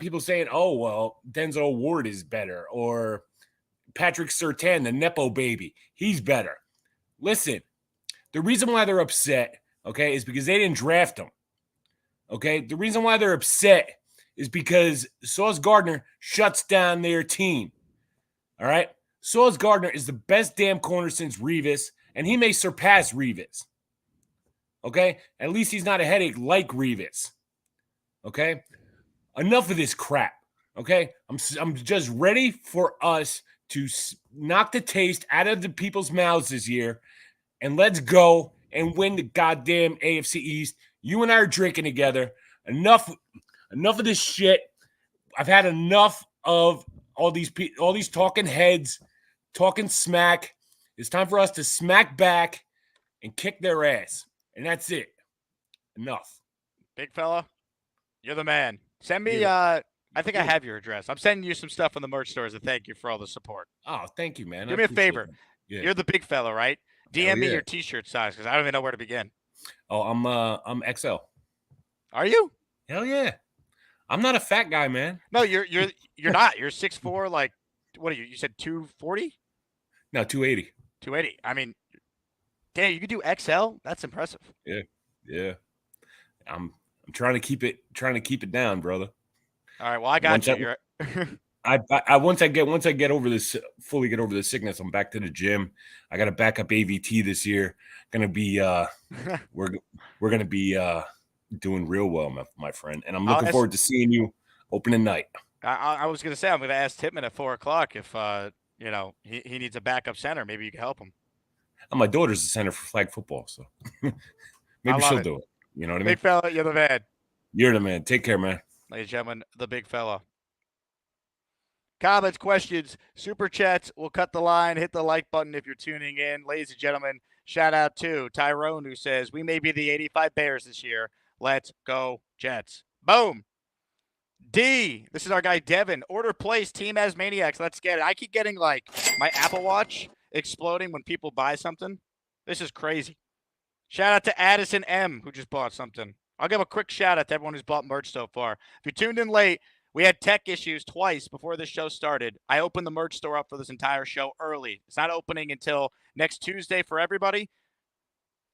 people saying, "Oh, well, Denzel Ward is better," or Patrick Surtain, the Nepo baby, he's better. Listen, the reason why they're upset, okay, is because they didn't draft him. Okay? The reason why they're upset is because Sauce Gardner shuts down their team. All right? Sauce Gardner is the best damn corner since Revis, and he may surpass Revis. Okay? At least he's not a headache like Revis. Okay? Enough of this crap. Okay? I'm just ready for us to knock the taste out of the people's mouths this year, and let's go and win the goddamn AFC East. You and I are drinking together. Enough of this shit. I've had enough of all these talking heads, talking smack. It's time for us to smack back and kick their ass. And that's it. Enough. Big fella, you're the man. Send me, I think I have your address. I'm sending you some stuff from the merch stores to thank you for all the support. Oh, thank you, man. Do me a favor. Yeah. You're the big fella, right? DM me your T-shirt size because I don't even know where to begin. Oh, I'm XL. Are you? Hell yeah. I'm not a fat guy, man. No, you're not. You're 6'4", like, what are you? You said 240? No, 280. 280. I mean, damn, you could do XL? That's impressive. Yeah. I'm trying to keep it down, brother. All right. Well, I got Once you. I- You're once I get over this, fully get over the sickness, I'm back to the gym. I got to back up AVT this year. Gonna be we're gonna be doing real well, my friend, and I'm looking forward to seeing you opening night. I was going to say I'm going to ask Tippman at 4:00 if he needs a backup center. Maybe you can help him. My daughter's the center for flag football, so maybe she'll do it. You know what I mean? Big fella, you're the man. You're the man. Take care, man. Ladies and gentlemen, the big fella. Comments, questions, super chats. We'll cut the line. Hit the like button if you're tuning in. Ladies and gentlemen, shout out to Tyrone, who says, we may be the 85 Bears this year. Let's go, Jets. Boom. D, this is our guy Devin. Order placed, Team as Maniacs. Let's get it. I keep getting like my Apple Watch exploding when people buy something. This is crazy. Shout out to Addison M, who just bought something. I'll give a quick shout out to everyone who's bought merch so far. If you tuned in late, we had tech issues twice before this show started. I opened the merch store up for this entire show early. It's not opening until next Tuesday for everybody,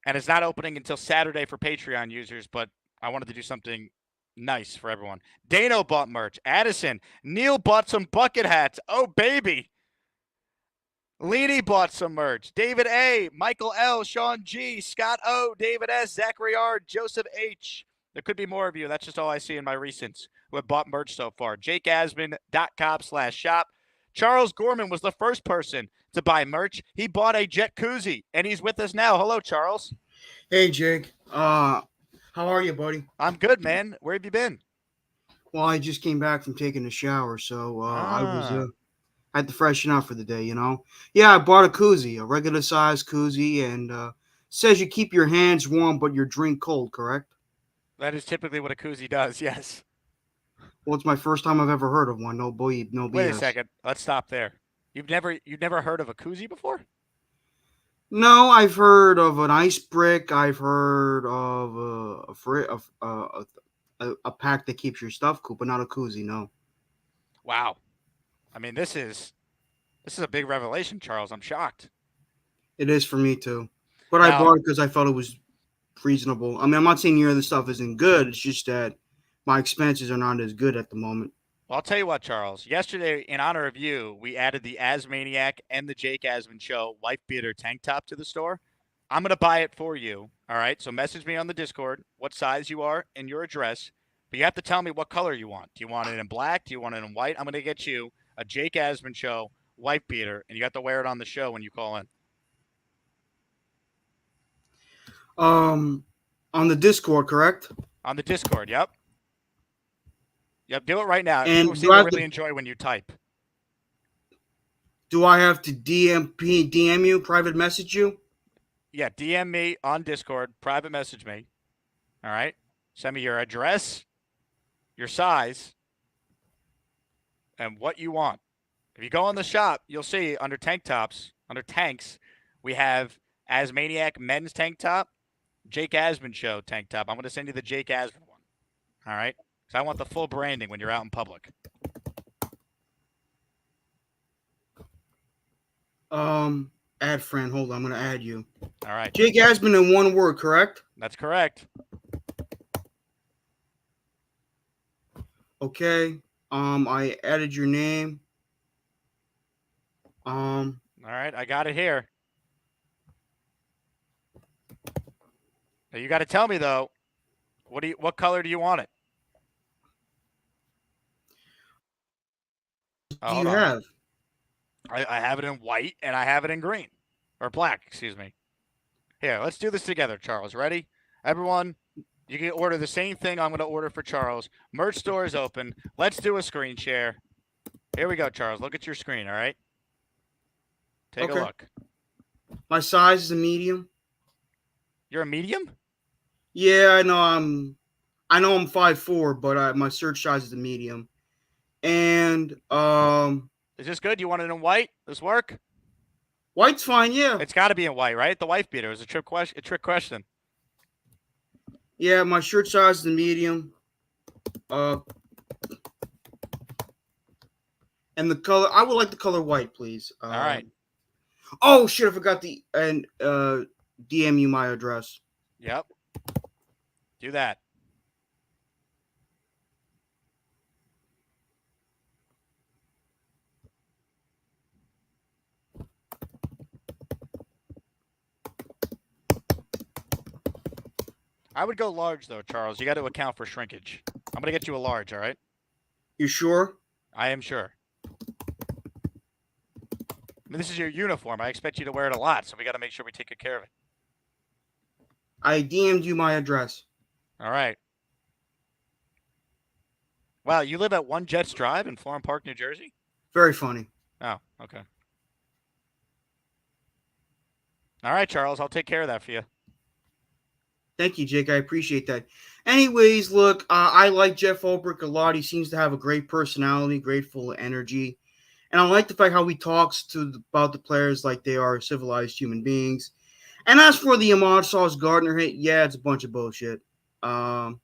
and it's not opening until Saturday for Patreon users, but I wanted to do something nice for everyone. Dano bought merch. Addison. Neil bought some bucket hats. Oh, baby. Leany bought some merch. David A., Michael L., Sean G., Scott O., David S., Zachary R., Joseph H. There could be more of you. That's just all I see in my recents who have bought merch so far. JakeAsman.com/shop. Charles Gorman was the first person to buy merch. He bought a Jet koozie, and he's with us now. Hello, Charles. Hey, Jake. How are you, buddy? I'm good, man. Where have you been? Well, I just came back from taking a shower, so I had to freshen up for the day, Yeah, I bought a koozie, a regular size koozie, and says you keep your hands warm but your drink cold, correct? That is typically what a koozie does, yes. Well, it's my first time I've ever heard of one. No BS. Wait a second. Let's stop there. You've never heard of a koozie before? No, I've heard of an ice brick. I've heard of a pack that keeps your stuff cool, but not a koozie. No. Wow. I mean, this is a big revelation, Charles. I'm shocked. It is for me too, but I bought it because I thought it was reasonable. I mean, I'm not saying your other stuff isn't good. It's just that my expenses are not as good at the moment. Well, I'll tell you what, Charles. Yesterday, in honor of you, we added the Asmaniac and the Jake Asman Show wife beater tank top to the store. I'm going to buy it for you. All right. So message me on the Discord what size you are and your address. But you have to tell me what color you want. Do you want it in black? Do you want it in white? I'm going to get you a Jake Asman Show wife beater, and you have to wear it on the show when you call in. On the Discord, correct? On the Discord, yep. Yep, do it right now. And People seem to really enjoy when you type. Do I have to DM you, private message you? Yeah, DM me on Discord, private message me. All right? Send me your address, your size, and what you want. If you go on the shop, you'll see under tank tops, under tanks, we have Asmaniac men's tank top, Jake Asman Show tank top. I'm going to send you the Jake Asman one. All right? Because I want the full branding when you're out in public. Add friend. Hold on. I'm going to add you. All right. Jake Asman in one word, correct? That's correct. Okay. I added your name. All right. I got it here. Now you got to tell me, though, what color do you want it? Do you have? I have it in white and I have it in green or black, excuse me. Here, let's do this together, Charles. Ready? Everyone, you can order the same thing I'm going to order for Charles. Merch store is open. Let's do a screen share. Here we go, Charles. Look at your screen, all right? Take a look. My size is a medium. You're a medium? Yeah, I know I'm 5'4", but my search size is a medium. And is this good? You want it in white? This work? White's fine, yeah. It's got to be in white, right? The wife beater is a trick question. Yeah, my shirt size is a medium. And the color, I would like the color white, please. All right. Oh shit, I forgot DM you my address. Yep. Do that. I would go large, though, Charles. You got to account for shrinkage. I'm going to get you a large, all right? You sure? I am sure. I mean, this is your uniform. I expect you to wear it a lot, so we got to make sure we take good care of it. I DM'd you my address. All right. Wow, you live at One Jets Drive in Florham Park, New Jersey? Very funny. Oh, okay. All right, Charles. I'll take care of that for you. Thank you, Jake. I appreciate that. Anyways, look, I like Jeff Ulbrich a lot. He seems to have a great personality, great full of energy. And I like the fact how he talks about the players like they are civilized human beings. And as for the Ahmad Sauce Gardner hate, yeah, it's a bunch of bullshit. I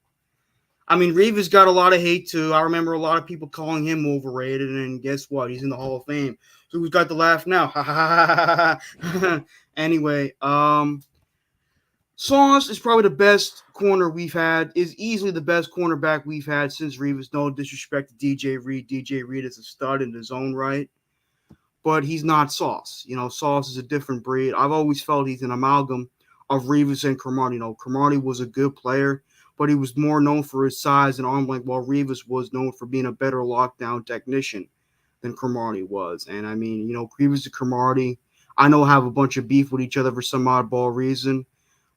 mean, Reeves got a lot of hate too. I remember a lot of people calling him overrated, and guess what? He's in the Hall of Fame. So who's got the laugh now? Ha ha ha. Anyway, Sauce is probably the best corner we've had, is easily the best cornerback we've had since Reeves. No disrespect to DJ Reed. DJ Reed is a stud in his own right, but he's not Sauce. You know, Sauce is a different breed. I've always felt he's an amalgam of Reeves and Cromartie. You know, Cromartie was a good player, but he was more known for his size and arm length, while Reeves was known for being a better lockdown technician than Cromartie was. And I mean, you know, Reeves and Cromartie, I know have a bunch of beef with each other for some oddball reason,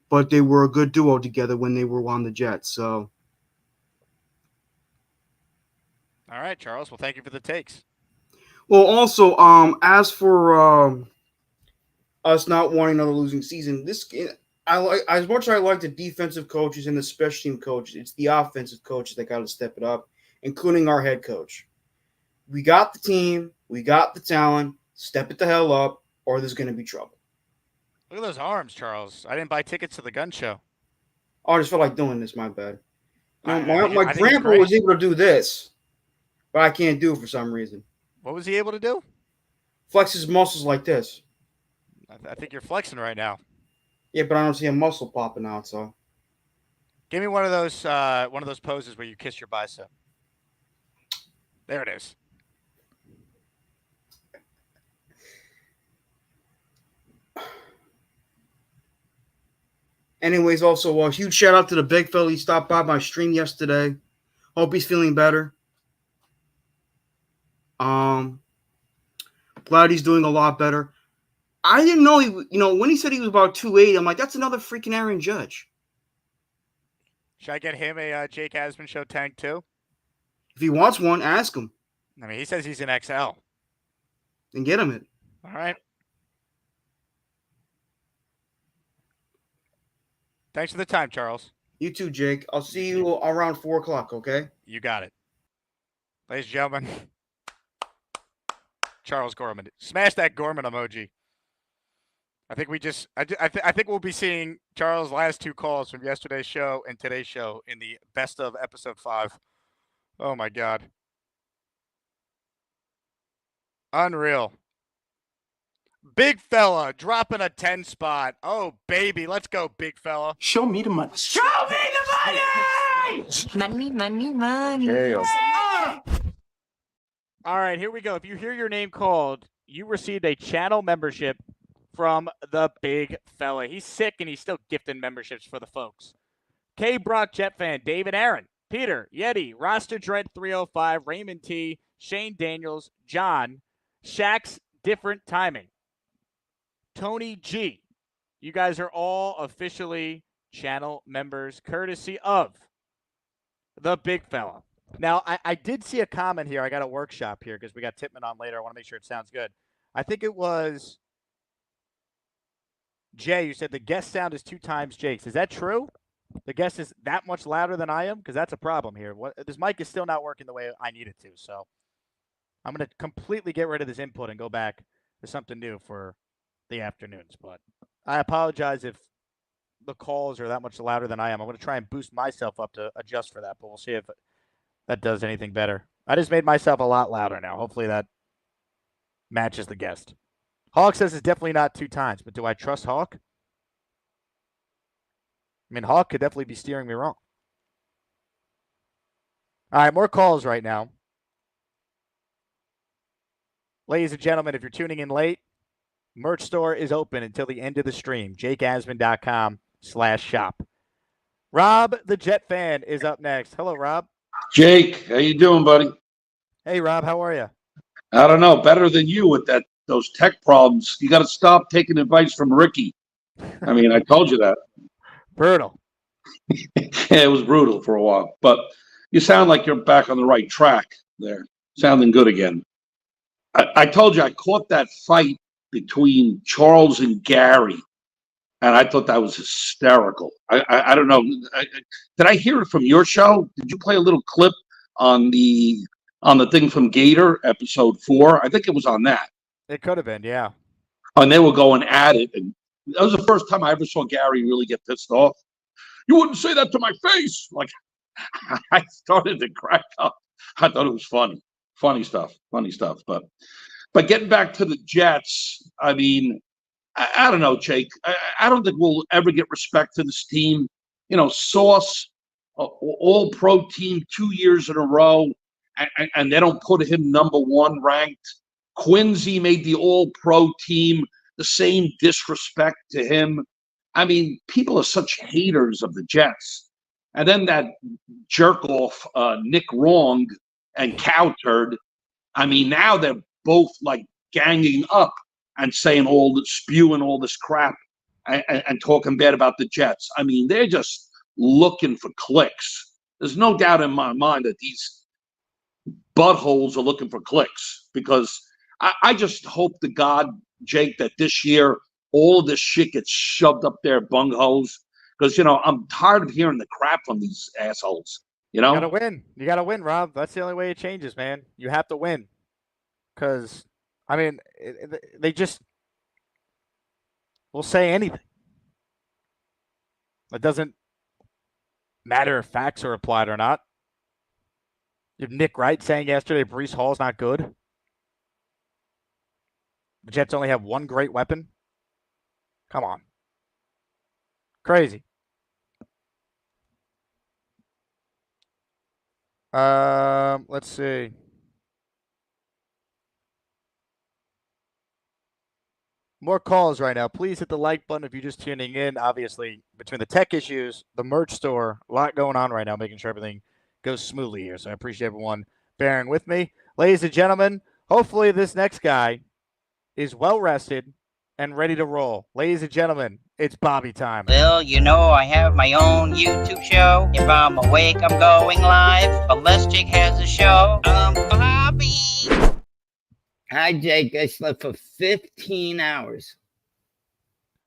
but they were a good duo together when they were on the Jets. So, all right, Charles. Well, thank you for the takes. well, also, as for us not wanting another losing season, I like, as much as I like the defensive coaches and the special team coaches, it's the offensive coaches that got to step it up, including our head coach. We got the team, we got the talent. Step it the hell up, or there's going to be trouble. Look at those arms, Charles. I didn't buy tickets to the gun show. Oh, I just felt like doing this. My bad. I My think grandpa it's was able to do this, but I can't do it for some reason. What was he able to do? Flex his muscles like this. I think you're flexing right now. Yeah, but I don't see a muscle popping out. So Give me one of those poses where you kiss your bicep. There it is. anyways, also a huge shout out to the big fella. He stopped by my stream yesterday. Hope he's feeling better. Glad he's doing a lot better. I didn't know when he said he was about 280, I'm like, that's another freaking Aaron Judge. Should I get him a Jake Asman show tank too? If he wants one, ask him. I mean, he says he's an XL. Then get him it. All right. Thanks for the time, Charles. You too, Jake. I'll see you around 4 o'clock, okay? You got it. Ladies and gentlemen, Charles Gorman. Smash that Gorman emoji. I think I think we'll be seeing Charles' last two calls from yesterday's show and today's show in the best of episode 5. Oh my God. Unreal. Big fella dropping a 10 spot. Oh baby, let's go, big fella. Show me the money. Show me the money! Money. There you go. All right, here we go. If you hear your name called, you received a channel membership from the big fella. He's sick and he's still gifting memberships for the folks. K. Brock, Jet fan, David Aaron, Peter, Yeti, Roster Dread 305, Raymond T, Shane Daniels, John, Shaq's Different Timing, Tony G. You guys are all officially channel members courtesy of the big fella. Now, I did see a comment here. I got a workshop here because we got Tippman on later. I want to make sure it sounds good. I think it was Jay, you said the guest sound is 2 times Jake's. Is that true? The guest is that much louder than I am? Because that's a problem here. This mic is still not working the way I need it to. So I'm going to completely get rid of this input and go back to something new for the afternoons. But I apologize if the calls are that much louder than I am. I'm going to try and boost myself up to adjust for that. But we'll see if that does anything better. I just made myself a lot louder now. Hopefully that matches the guest. Hawk says it's definitely not 2 times, but do I trust Hawk? I mean, Hawk could definitely be steering me wrong. All right, more calls right now. Ladies and gentlemen, if you're tuning in late, merch store is open until the end of the stream. JakeAsman.com/shop. Rob, the Jet fan, is up next. Hello, Rob. Jake, how you doing, buddy? Hey, Rob, how are you? I don't know, better than you with those tech problems. You got to stop taking advice from Ricky. I mean, I told you that. Brutal. Yeah, it was brutal for a while, but you sound like you're back on the right track there. Sounding good again. I told you I caught that fight between Charles and Gary, and I thought that was hysterical. I don't know. Did I hear it from your show? Did you play a little clip on the thing from Gator, episode 4? I think it was on that. It could have been, yeah. And they were going at it, and that was the first time I ever saw Gary really get pissed off. You wouldn't say that to my face. Like, I started to crack up. I thought it was funny stuff. But getting back to the Jets, I mean, I don't know, Jake. I don't think we'll ever get respect to this team. You know, Sauce, all-pro team 2 years in a row, and they don't put him number 1 ranked. Quincy made the all-pro team, the same disrespect to him. I mean, people are such haters of the Jets. And then that jerk-off, Nick Wrong and Cowturd, I mean, now they're both like ganging up and saying spewing all this crap and talking bad about the Jets. I mean, they're just looking for clicks. There's no doubt in my mind that these buttholes are looking for clicks, because I just hope to God, Jake, that this year all of this shit gets shoved up their bungholes, because, you know, I'm tired of hearing the crap from these assholes. You know? You gotta win, Rob. That's the only way it changes, man. You have to win. Because, I mean, they just will say anything. It doesn't matter if facts are applied or not. You have Nick Wright saying yesterday Breece Hall's not good. The Jets only have one great weapon. Come on. Crazy. Let's see. More calls right now. Please hit the like button if you're just tuning in. Obviously, between the tech issues, the merch store, a lot going on right now, making sure everything goes smoothly here. So I appreciate everyone bearing with me. Ladies and gentlemen, hopefully this next guy is well rested and ready to roll. Ladies and gentlemen, it's Bobby time. Well, you know, I have my own YouTube show. If I'm awake, I'm going live. Unless Jake has a show, I'm Bobby. Hi, Jake. I slept for 15 hours.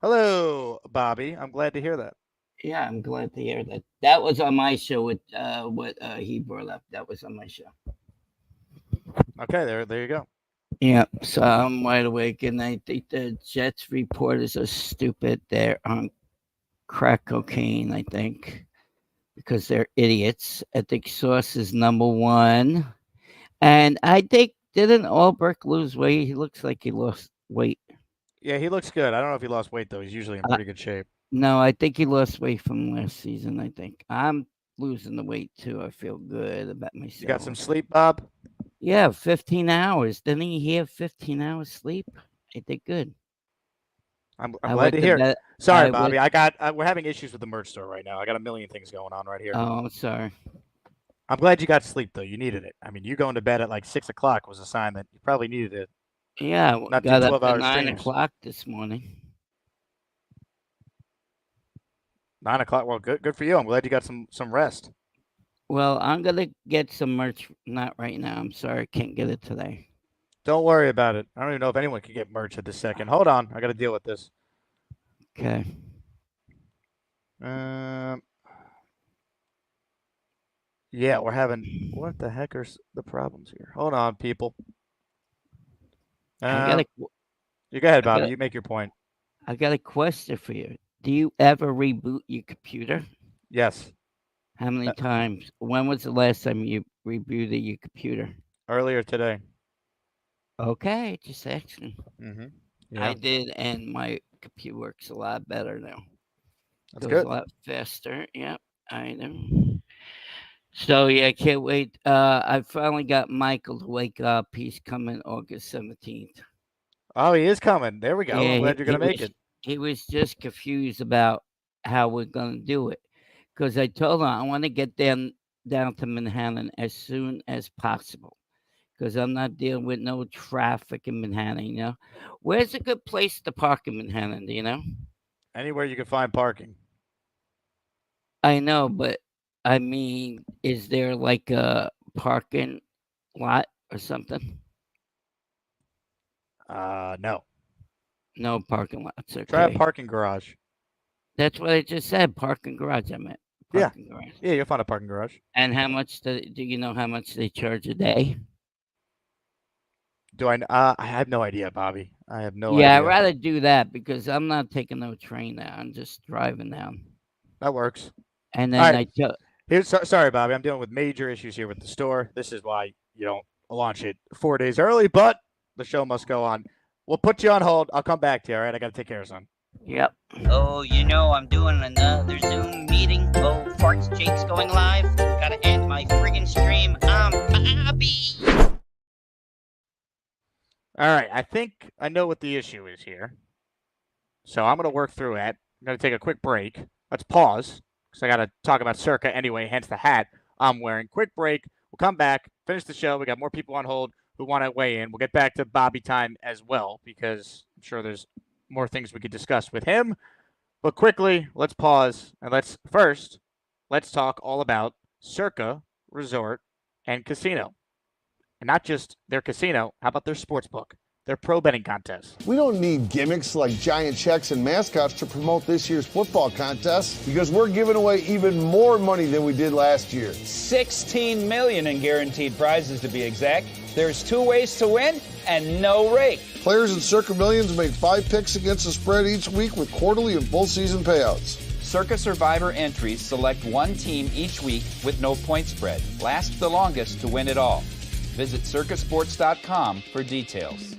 Hello, Bobby. I'm glad to hear that. Yeah, I'm glad to hear that. That was on my show with what he brought up. That was on my show. Okay, there you go. Yeah, so I'm wide awake, and I think the Jets reporters are stupid. They're on crack cocaine, I think, because they're idiots. I think Sauce is number 1. And I think, didn't Ulbrich lose weight? He looks like he lost weight. Yeah, he looks good. I don't know if he lost weight, though. He's usually in pretty good shape. No, I think he lost weight from last season, I think. I'm losing the weight, too. I feel good about myself. You got some sleep, Bob? Yeah, 15 hours. Didn't he have 15 hours sleep? I think good. I'm glad to hear. Sorry, Bobby. We're having issues with the merch store right now. I got a million things going on right here. Oh, sorry. I'm glad you got sleep, though. You needed it. I mean, you going to bed at like 6 o'clock was a sign that you probably needed it. Yeah, not got do 12 up at hours 9 streams. o'clock this morning. 9 o'clock. Well, good for you. I'm glad you got some rest. Well, I'm going to get some merch. Not right now. I'm sorry. I can't get it today. Don't worry about it. I don't even know if anyone can get merch at this second. Hold on. I got to deal with this. Okay. Yeah, we're having... What the heck are the problems here? Hold on, people. You go ahead, Bobby. You make your point. I got a question for you. Do you ever reboot your computer? Yes. How many times? When was the last time you rebooted your computer? Earlier today. Okay, just asking. Mm-hmm. Yeah. I did, and my computer works a lot better now. That's Goes good. a lot faster. Yep, I know. So, yeah, I can't wait. I finally got Michael to wake up. He's coming August 17th. Oh, he is coming. There we go. Yeah, I'm glad you're going to make it. He was just confused about how we're going to do it. because I told him I want to get down to Manhattan as soon as possible, because I'm not dealing with no traffic in Manhattan. You know, where's a good place to park in Manhattan? Do you know? Anywhere you can find parking. I know, but I mean, is there like a parking lot or something? No. No parking lots. Okay. Try a parking garage. That's what I just said. Parking garage. I meant. Parking garage. Yeah, you'll find a parking garage. And how much do you know how much they charge a day? Do I? I have no idea, Bobby. I have no idea. Yeah, I'd rather do that because I'm not taking no train now. I'm just driving down. That works. And then All right. Sorry, Bobby. I'm dealing with major issues here with the store. This is why you don't launch it 4 days early, but the show must go on. We'll put you on hold. I'll come back to you, all right? I got to take care of something. Yep. Oh, you know I'm doing another Zoom meeting. Oh, Farts Jake's going live. Gotta end my friggin' stream. I'm Bobby. All right. I think I know what the issue is here. So I'm going to work through it. I'm going to take a quick break. Let's pause because I got to talk about Circa anyway, hence the hat I'm wearing. Quick break. We'll come back, finish the show. We got more people on hold who want to weigh in. We'll get back to Bobby time as well because I'm sure there's more things we could discuss with him. But quickly, let's pause and let's talk all about Circa Resort and Casino. And not just their casino, how about their sportsbook, their pro betting contest? We don't need gimmicks like giant checks and mascots to promote this year's football contest because we're giving away even more money than we did last year. $16 million in guaranteed prizes to be exact. There's 2 ways to win and no rake. Players in Circa Millions make 5 picks against the spread each week with quarterly and full season payouts. Circa Survivor entries select one team each week with no point spread. Last the longest to win it all. Visit circasports.com for details.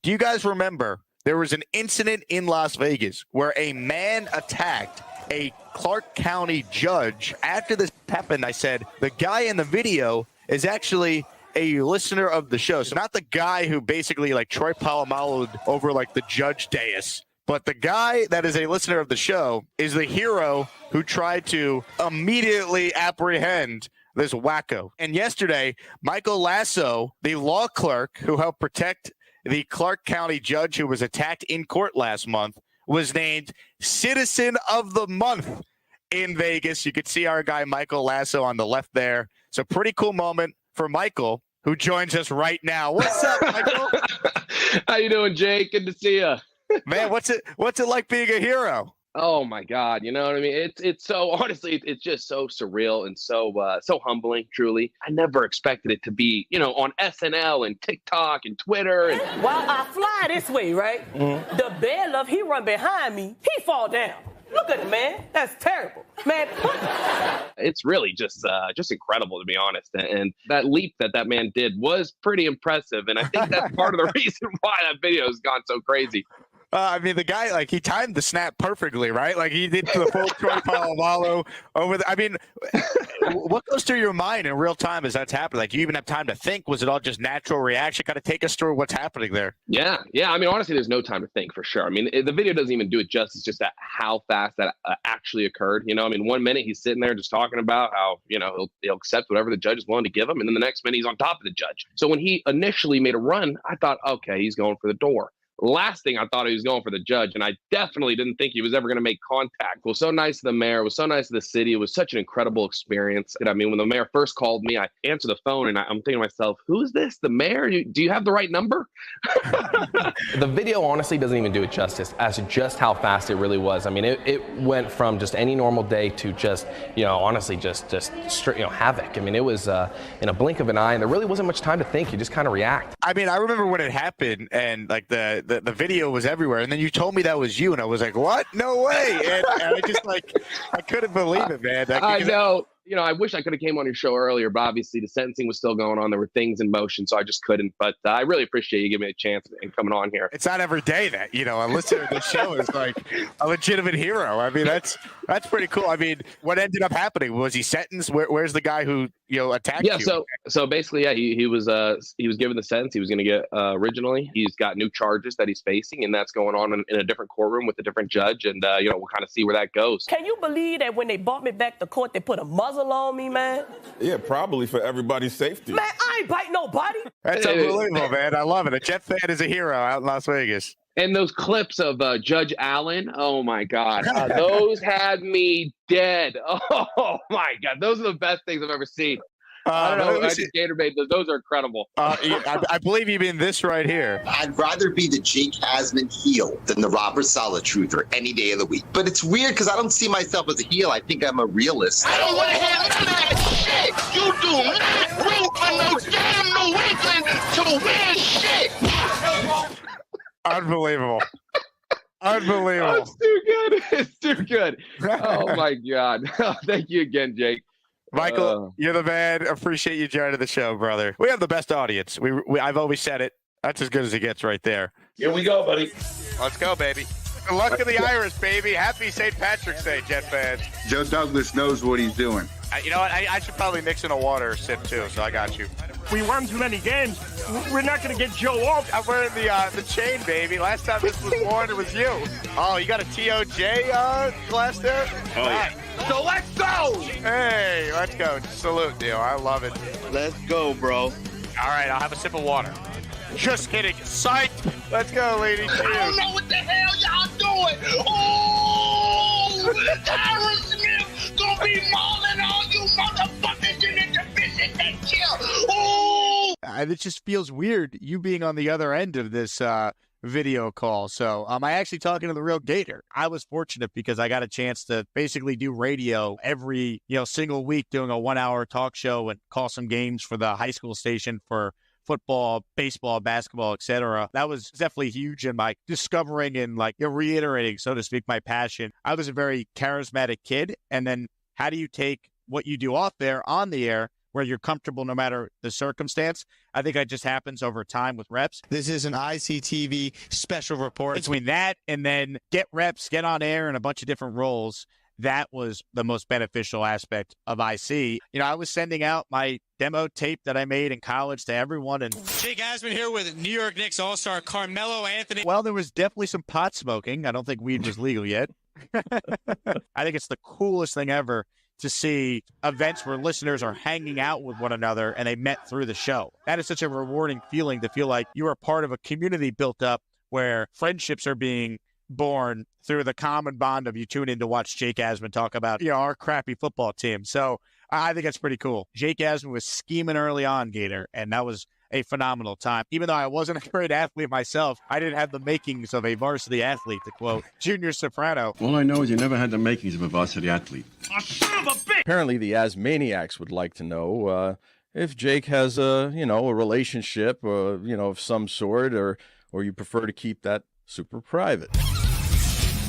Do you guys remember there was an incident in Las Vegas where a man attacked a Clark County judge? After this happened, I said, the guy in the video is actually a listener of the show. So not the guy who basically like Troy Polamalu'd over like the judge dais, but the guy that is a listener of the show is the hero who tried to immediately apprehend this wacko. And yesterday, Michael Lasso, the law clerk who helped protect the Clark County judge who was attacked in court last month, was named Citizen of the Month in Vegas. You could see our guy Michael Lasso on the left there. So pretty cool moment for Michael, who joins us right now. What's up, Michael? How you doing, Jake? Good to see you. Man, what's it like being a hero? Oh my God, you know what I mean? It's so honestly, it's just so surreal and so humbling. Truly, I never expected it to be, on SNL and TikTok and Twitter. And while I fly this way, right? Mm-hmm. The bailiff, he run behind me, he fall down. Look at him, man. That's terrible, man. It's really just incredible, to be honest. And that leap that man did was pretty impressive. And I think that's part of the reason why that video has gone so crazy. I mean, the guy, like, he timed the snap perfectly, right? Like, he did the full Troy Polamalu over the, I mean, what goes through your mind in real time as that's happening? Like, you even have time to think? Was it all just natural reaction? Kind of take us through what's happening there. Yeah. I mean, honestly, there's no time to think for sure. I mean, the video doesn't even do it justice, just that how fast that actually occurred. I mean, 1 minute he's sitting there just talking about how, he'll accept whatever the judge is willing to give him. And then the next minute he's on top of the judge. So when he initially made a run, I thought, okay, he's going for the door. Last thing I thought he was going for the judge, and I definitely didn't think he was ever going to make contact. It was so nice to the mayor. It was so nice to the city. It was such an incredible experience. And I mean, when the mayor first called me, I answered the phone, and I'm thinking to myself, who is this? The mayor? Do you have the right number? The video honestly doesn't even do it justice as to just how fast it really was. I mean, it went from just any normal day to just, honestly, just havoc. I mean, it was in a blink of an eye, and there really wasn't much time to think. You just kind of react. I mean, I remember when it happened, and like the video was everywhere, and then you told me that was you, and I was like, what? No way. And I just I couldn't believe it, man. I know. I wish I could have came on your show earlier, but obviously the sentencing was still going on. There were things in motion, so I just couldn't. But I really appreciate you giving me a chance and coming on here. It's not every day that, a listener to the show is like a legitimate hero. I mean, that's That's pretty cool. I mean, what ended up happening? Was he sentenced? Where's the guy who attacked you? Yeah, so basically, yeah, he was given the sentence he was going to get originally. He's got new charges that he's facing, and that's going on in a different courtroom with a different judge, and we'll kind of see where that goes. Can you believe that when they brought me back to court, they put a muzzle on me, man? Yeah, probably for everybody's safety. Man, I ain't bite nobody. That's unbelievable, man. I love it. A Jet fan is a hero out in Las Vegas. And those clips of Judge Allen, oh my God, those had me dead. Oh my God, those are the best things I've ever seen. I don't know. I just Gator made those. Those are incredible. I believe you mean this right here. I'd rather be the Jake Asman heel than the Robert Saleh truther any day of the week. But it's weird because I don't see myself as a heel. I think I'm a realist. I don't want to hear none of that shit. You do not root for no damn New England to win shit. Unbelievable. Unbelievable. Oh, it's too good. It's too good. Oh my God. Thank you again, Jake. Michael, you're the man. Appreciate you joining the show, brother. We have the best audience. I've always said it. That's as good as it gets right there. Here we go, buddy. Let's go, baby. Good luck to the Irish, baby. Happy St. Patrick's Day, Jet fans. Joe Douglas knows what he's doing. You know what? I should probably mix in a water sip, too, so I got you. We won too many games. We're not going to get Joe off. I'm wearing the chain, baby. Last time this was worn, it was you. Oh, you got a TOJ glass there? Oh, yeah. So let's go. Hey, let's go. Salute, Neil. I love it. Let's go, bro. All right, I'll have a sip of water. Just kidding. Psych. Let's go, lady. Cheers. I don't know what the hell y'all doing. Oh, Tyron Smith gonna be mauling all you motherfuckers in the division next year. Oh. It just feels weird, you being on the other end of this video call. So I actually talking to the real Gator. I was fortunate because I got a chance to basically do radio every single week, doing a 1-hour talk show and call some games for the high school station for football, baseball, basketball, etc. That was definitely huge in my discovering and reiterating, so to speak, my passion. I was a very charismatic kid, and then how do you take what you do off there on the air where you're comfortable no matter the circumstance? I think that just happens over time with reps. This is an ICTV special report. Between that and then get reps, get on air in a bunch of different roles, that was the most beneficial aspect of IC. I was sending out my demo tape that I made in college to everyone. And Jake Asman here with New York Knicks All-Star Carmelo Anthony. Well, there was definitely some pot smoking. I don't think weed was legal yet. I think it's the coolest thing ever to see events where listeners are hanging out with one another and they met through the show. That is such a rewarding feeling to feel like you are part of a community built up where friendships are being born through the common bond of you tune in to watch Jake Asman talk about our crappy football team. So I think that's pretty cool. Jake Asman was scheming early on, Gator, and that was a phenomenal time. Even though I wasn't a great athlete myself, I didn't have the makings of a varsity athlete, to quote Junior Soprano. All I know is you never had the makings of a varsity athlete. Oh, son of a bitch! Apparently, the Asmaniacs would like to know if Jake has a relationship, of some sort, or you prefer to keep that super private.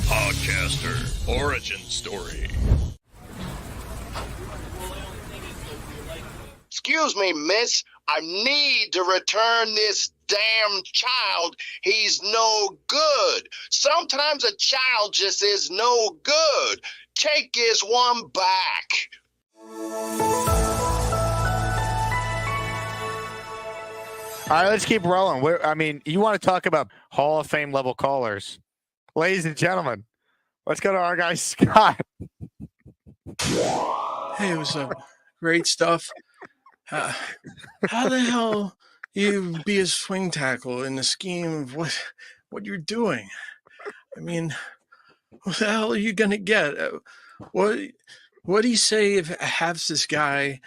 Podcaster Origin Story. Excuse me, miss. I need to return this damn child. He's no good. Sometimes a child just is no good. Take his one back. All right, let's keep rolling. You want to talk about Hall of Fame level callers. Ladies and gentlemen, let's go to our guy, Scott. Hey, what's up? Great stuff. How the hell you be a swing tackle in the scheme of what you're doing? I mean, what the hell are you going to get? What do you say if I have this guy,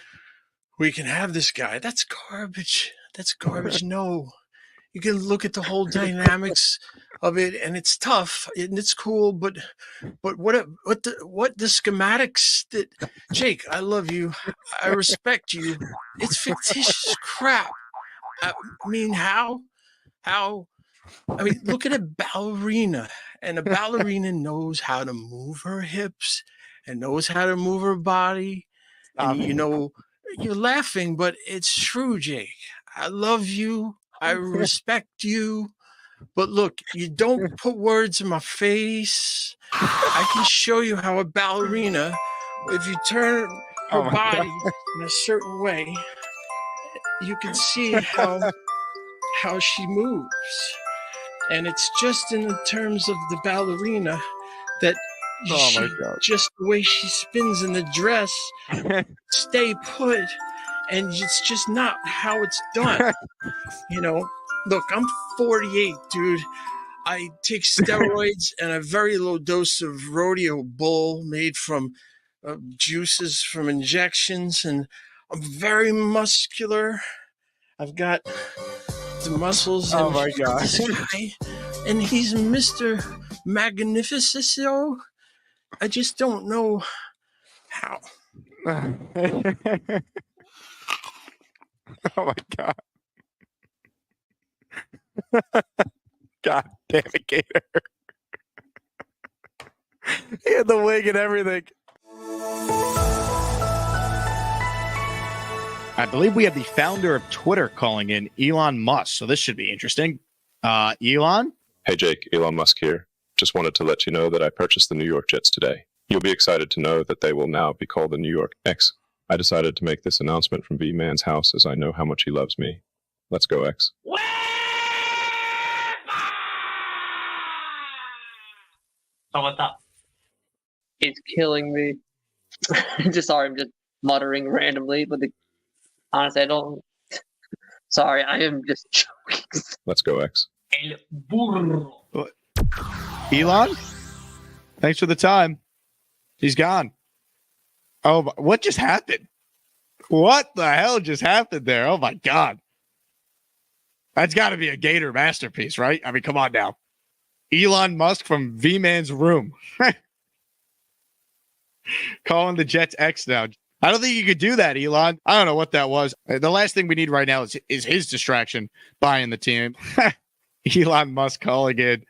we can have this guy? That's garbage. That's garbage. No. You can look at the whole dynamics of it, and it's tough and it's cool, but what the schematics that Jake, I love you, I respect you. It's fictitious crap. I mean, how? I mean, look at a ballerina, and a ballerina knows how to move her hips and knows how to move her body. And you're laughing, but it's true, Jake. I love you. I respect you, but look, you don't put words in my face. I can show you how a ballerina, if you turn her body in a certain way, you can see how she moves. And it's just in the terms of the ballerina that just the way she spins in the dress, stay put, and it's just not how it's done. Look, I'm 48, dude. I take steroids and a very low dose of rodeo bull made from juices from injections, and I'm very muscular. I've got the muscles. Oh my God. This guy, and he's Mr. Magnificio. I just don't know how. Oh my God. God damn it, Gator. He had the wig and everything. I believe we have the founder of Twitter calling in, Elon Musk. So this should be interesting. Elon? Hey, Jake. Elon Musk here. Just wanted to let you know that I purchased the New York Jets today. You'll be excited to know that they will now be called the New York X. I decided to make this announcement from V-Man's house as I know how much he loves me. Let's go, X. So what's up? It's killing me. I'm just muttering randomly, but honestly, I don't. Sorry, I am just joking. Let's go, X. El burro. Elon? Thanks for the time. He's gone. Oh, what just happened? What the hell just happened there? Oh, my God. That's got to be a Gator masterpiece, right? I mean, come on now. Elon Musk from V-Man's room. Calling the Jets X now. I don't think you could do that, Elon. I don't know what that was. The last thing we need right now is his distraction buying the team. Elon Musk calling in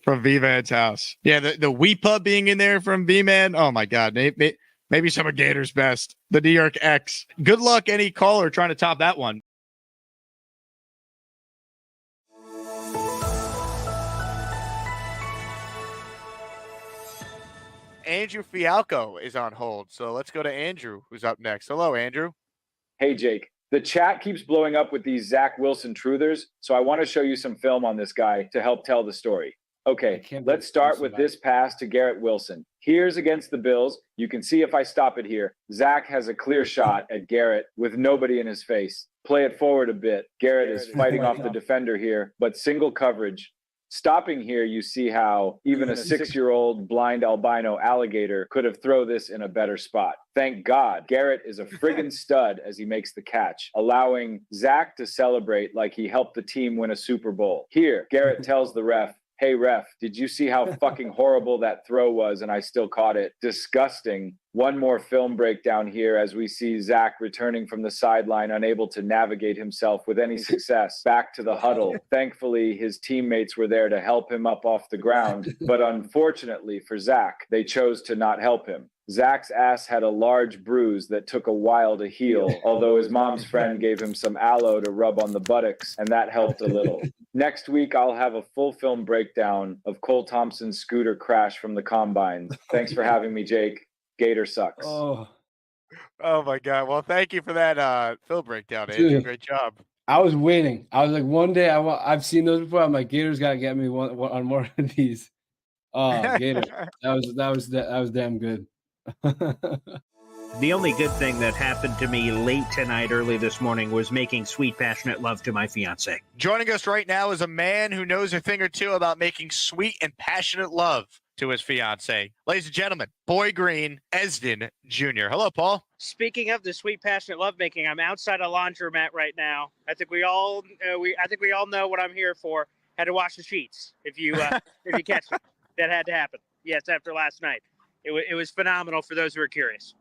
from V-Man's house. Yeah, the Weepa being in there from V-Man. Oh, my God. Maybe some of Gator's best. The New York X. Good luck, any caller trying to top that one. Andrew Fialco is on hold. So let's go to Andrew, who's up next. Hello, Andrew. Hey, Jake. The chat keeps blowing up with these Zach Wilson truthers, so I want to show you some film on this guy to help tell the story. Okay, let's start with this pass to Garrett Wilson. Here's against the Bills. You can see if I stop it here. Zach has a clear shot at Garrett with nobody in his face. Play it forward a bit. Garrett is fighting off the defender here, but single coverage. Stopping here, you see how even a 6-year-old blind albino alligator could have thrown this in a better spot. Thank God, Garrett is a friggin' stud as he makes the catch, allowing Zach to celebrate like he helped the team win a Super Bowl. Here, Garrett tells the ref, "Hey, ref, did you see how fucking horrible that throw was and I still caught it? Disgusting." One more film breakdown here as we see Zach returning from the sideline, unable to navigate himself with any success, back to the huddle. Thankfully, his teammates were there to help him up off the ground, but unfortunately for Zach, they chose to not help him. Zach's ass had a large bruise that took a while to heal, although his mom's friend gave him some aloe to rub on the buttocks, and that helped a little. Next week, I'll have a full film breakdown of Cole Thompson's scooter crash from the combine. Thanks for having me, Jake. Gator sucks. Oh my God. Well, thank you for that film breakdown, Andrew. Dude. Great job. I was waiting. I was like, one day I've seen those before. I'm like, Gator's got to get me one on more of these. Oh, Gator. That was damn good. The only good thing that happened to me late tonight, early this morning, was making sweet, passionate love to my fiance. Joining us right now is a man who knows a thing or two about making sweet and passionate love to his fiance. Ladies and gentlemen, Boy Green Esden Jr. Hello, Paul. Speaking of the sweet, passionate lovemaking, I'm outside a laundromat right now. I think we all know what I'm here for. Had to wash the sheets. If you catch me, that had to happen. Yes, after last night, it was phenomenal. For those who are curious.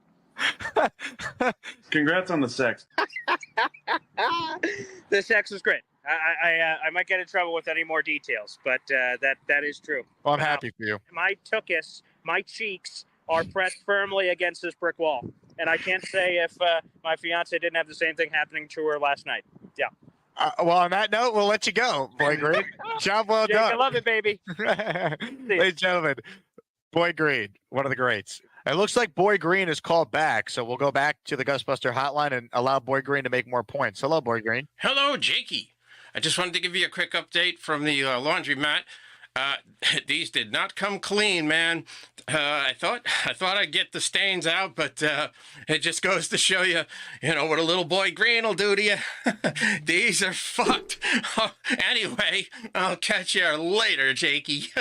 Congrats on the sex. The sex was great. I might get in trouble with any more details, but that is true. Well, I'm happy for you. My tuchus, my cheeks are pressed firmly against this brick wall, and I can't say if my fiance didn't have the same thing happening to her last night. Yeah. Well, on that note, we'll let you go, Boy Green. Job well Jake, done. I love it, baby. Ladies and gentlemen, Boy Green, one of the greats. It looks like Boy Green is called back, so we'll go back to the Gusbuster hotline and allow Boy Green to make more points. Hello, Boy Green. Hello, Jakey. I just wanted to give you a quick update from the laundromat. These did not come clean, man. I thought I'd get the stains out, but it just goes to show you, what a little Boy Green will do to you. These are fucked. Anyway, I'll catch you later, Jakey.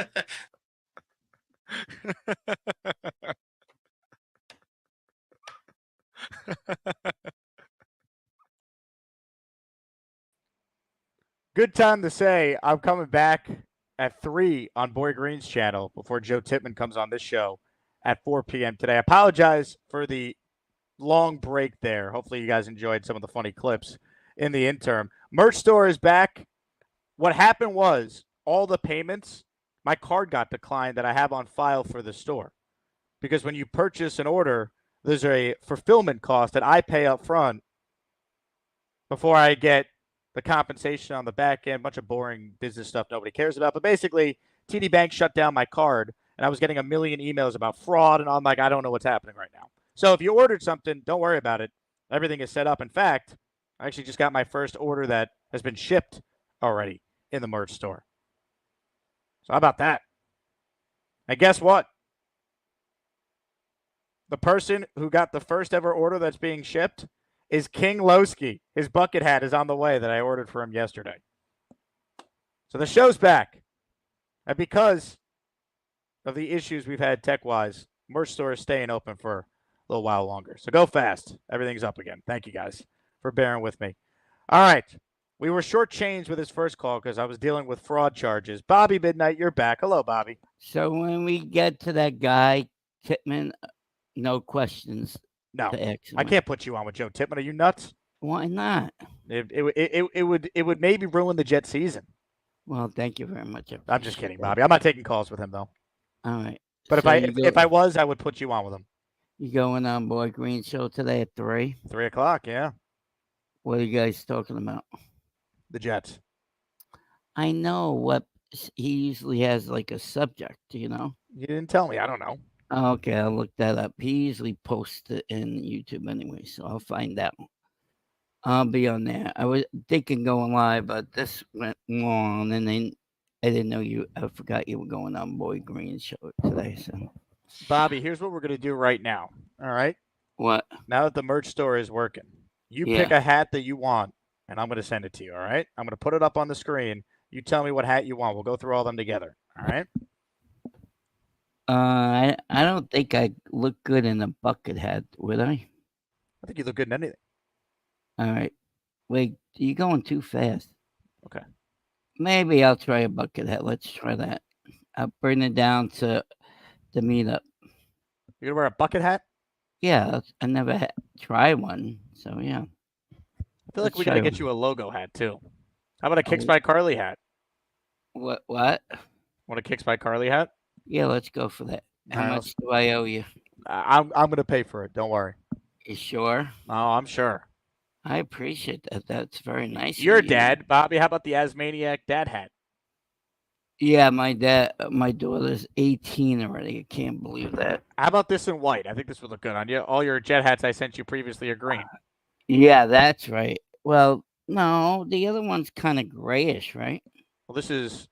Good time to say I'm coming back at 3 on Boy Green's channel before Joe Tippman comes on this show at 4 p.m. today. I apologize for the long break there. Hopefully you guys enjoyed some of the funny clips in the interim. Merch store is back. What happened was all the payments, my card got declined that I have on file for the store. Because when you purchase an order, there's a fulfillment cost that I pay up front before I get the compensation on the back end, bunch of boring business stuff nobody cares about. But basically, TD Bank shut down my card, and I was getting a million emails about fraud, and I'm like, I don't know what's happening right now. So if you ordered something, don't worry about it. Everything is set up. In fact, I actually just got my first order that has been shipped already in the merch store. So how about that? And guess what? The person who got the first ever order that's being shipped is King Lowski. His bucket hat is on the way that I ordered for him yesterday. So the show's back. And because of the issues we've had tech-wise, merch store is staying open for a little while longer. So go fast. Everything's up again. Thank you guys for bearing with me. All right. We were shortchanged with his first call because I was dealing with fraud charges. Bobby Midnight, you're back. Hello, Bobby. So when we get to that guy, Tippman, no questions. No, I can't put you on with Joe Tippman. Are you nuts? Why not? It would maybe ruin the Jet season. Well, thank you very much. I'm just kidding, Bobby. I'm not taking calls with him though. All right. But So if I was, I would put you on with him. You going on Boy Green show today at 3? 3 o'clock, yeah. What are you guys talking about? The Jets. I know what he usually has like a subject, You didn't tell me. I don't know. Okay, I'll look that up. He usually posts it in YouTube anyway, so I'll find out. I'll be on there. I was thinking going live, but this went long, and then I didn't know you. I forgot you were going on Boy Green show today. So, Bobby, here's what we're gonna do right now. All right. What? Now that the merch store is working, you Yeah. pick a hat that you want, and I'm gonna send it to you. All right. I'm gonna put it up on the screen. You tell me what hat you want. We'll go through all of them together. All right. I don't think I look good in a bucket hat, would I? I think you look good in anything. All right. Wait, you're going too fast. Okay. Maybe I'll try a bucket hat. Let's try that. I'll bring it down to the meetup. You're gonna wear a bucket hat? Yeah, I never tried one, so yeah. I feel like we gotta get you a logo hat too. How about a Kicks by Carly hat? What? Want a Kicks by Carly hat? Yeah, let's go for that. How All right, much do I owe you? I'm gonna pay for it. Don't worry. You sure? Oh, I'm sure. I appreciate that. That's very nice. of Your you. dad, Bobby. How about the Asmaniac dad hat? Yeah, my daughter's 18 already. I can't believe that. How about this in white? I think this would look good on you. All your Jet hats I sent you previously are green. Yeah, that's right. Well, no, the other one's kind of grayish, right? Well, this is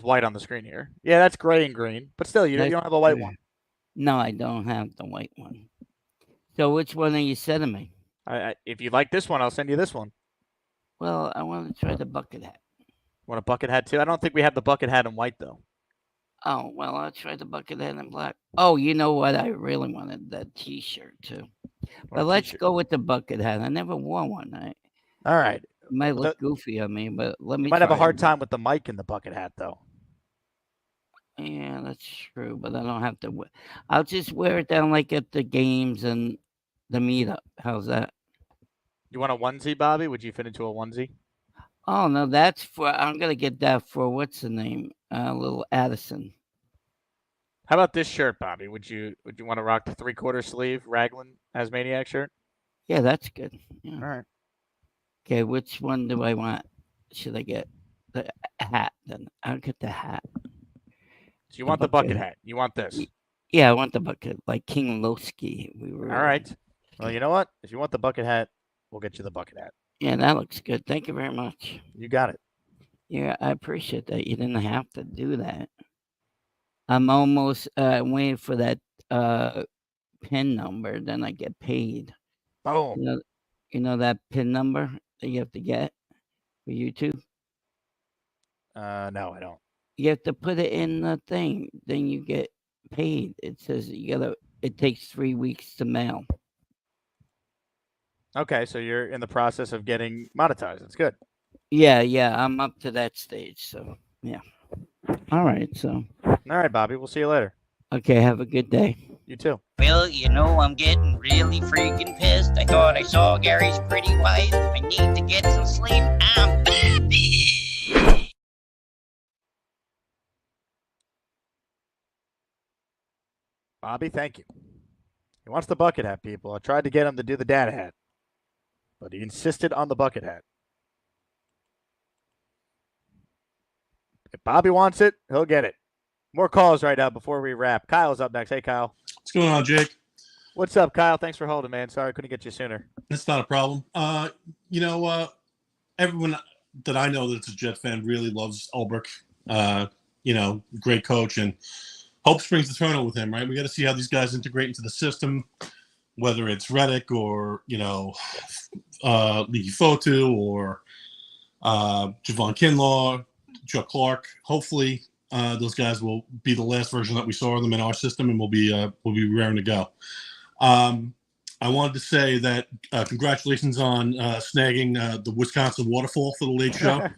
white on the screen here. Yeah, that's gray and green, but still, you don't have a white one. No, I don't have the white one. So which one are you sending me? If you like this one, I'll send you this one. Well, I want to try the bucket hat. Want a bucket hat too? I don't think we have the bucket hat in white though. Oh, well, I'll try the bucket hat in black. Oh, you know what? I really wanted that T-shirt too. But let's go with the bucket hat. I never wore one. All right. It might look goofy on me, but let me. You might have a try hard it. time with the mic in the bucket hat though. Yeah, that's true, but I don't have to. I'll just wear it down like at the games and the meetup. How's that? You want a onesie, Bobby? Would you fit into a onesie? Oh no, that's for. I'm gonna get that for what's the name? Little Addison. How about this shirt, Bobby? Would you want to rock the 3/4 sleeve Raglan Asmaniac shirt? Yeah, that's good. Yeah. All right. Okay, which one do I want? Should I get the hat? Then I'll get the hat. So you want the bucket hat. You want this. Yeah, I want the bucket, like King Lowski. All right. Well, you know what? If you want the bucket hat, we'll get you the bucket hat. Yeah, that looks good. Thank you very much. You got it. Yeah, I appreciate that. You didn't have to do that. I'm almost waiting for that PIN number, then I get paid. Boom. You know that PIN number that you have to get for YouTube? No, I don't. You have to put it in the thing, then you get paid. It says it takes 3 weeks to mail. Okay, so you're in the process of getting monetized. That's good. Yeah, I'm up to that stage, so yeah. All right, so. All right, Bobby. We'll see you later. Okay, have a good day. You too. Well, you know, I'm getting really freaking pissed. I thought I saw Gary's pretty wife. I need to get some sleep. I'm Bobby. Bobby, thank you. He wants the bucket hat, people. I tried to get him to do the dad hat, but he insisted on the bucket hat. If Bobby wants it, he'll get it. More calls right now before we wrap. Kyle's up next. Hey, Kyle. What's going on, Jake? What's up, Kyle? Thanks for holding, man. Sorry I couldn't get you sooner. That's not a problem. Everyone that I know that's a Jet fan really loves Ulbrich. Great coach, and hope springs eternal with him, right? We got to see how these guys integrate into the system, whether it's Reddick or, Leaky Fotu or Javon Kinlaw, Chuck Clark. Hopefully those guys will be the last version that we saw of them in our system, and we'll be raring to go. I wanted to say that congratulations on snagging the Wisconsin waterfall for the late show.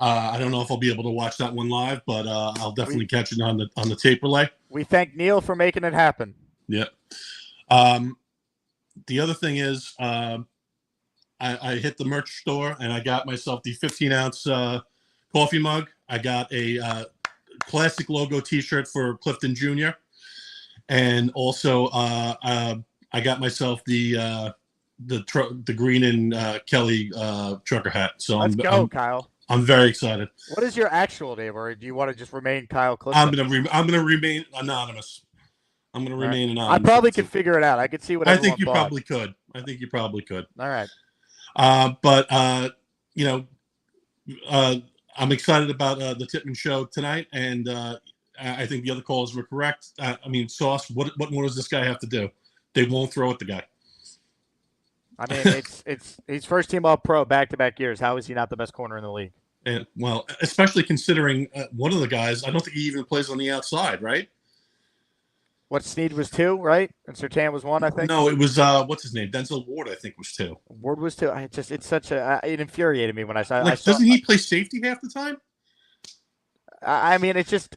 I don't know if I'll be able to watch that one live, but I'll definitely catch it on the tape relay. We thank Neil for making it happen. Yeah. The other thing is I hit the merch store and I got myself the 15-ounce coffee mug. I got a classic logo T-shirt for Clifton Jr. And also I got myself the Green and Kelly trucker hat. So Let's go, Kyle. I'm very excited. What is your actual name, or do you want to just remain Kyle Clifton? I'm gonna remain anonymous. I'm gonna remain anonymous. I probably could figure it out. I could see what I think you bought. probably could. I think you probably could. All right. I'm excited about the Tippman show tonight, and I think the other callers were correct. Sauce. What more does this guy have to do? They won't throw at the guy. I mean, he's first team All Pro back-to-back years. How is he not the best corner in the league? And well, especially considering one of the guys, I don't think he even plays on the outside, right? What, Snead was 2, right? And Surtain was 1, I think. No, it was what's his name? Denzel Ward, I think, was 2. Ward was 2. It infuriated me when I saw. Doesn't he play safety half the time? I mean, it's just.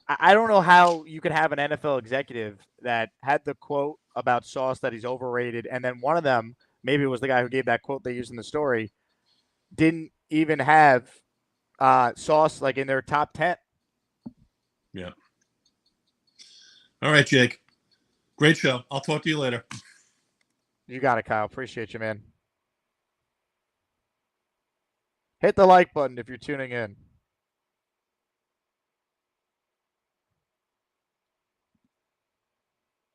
I don't know how you could have an NFL executive that had the quote about Sauce that he's overrated, and then one of them, maybe it was the guy who gave that quote they used in the story, didn't even have Sauce like in their top 10. Yeah. All right, Jake. Great show. I'll talk to you later. You got it, Kyle. Appreciate you, man. Hit the like button if you're tuning in.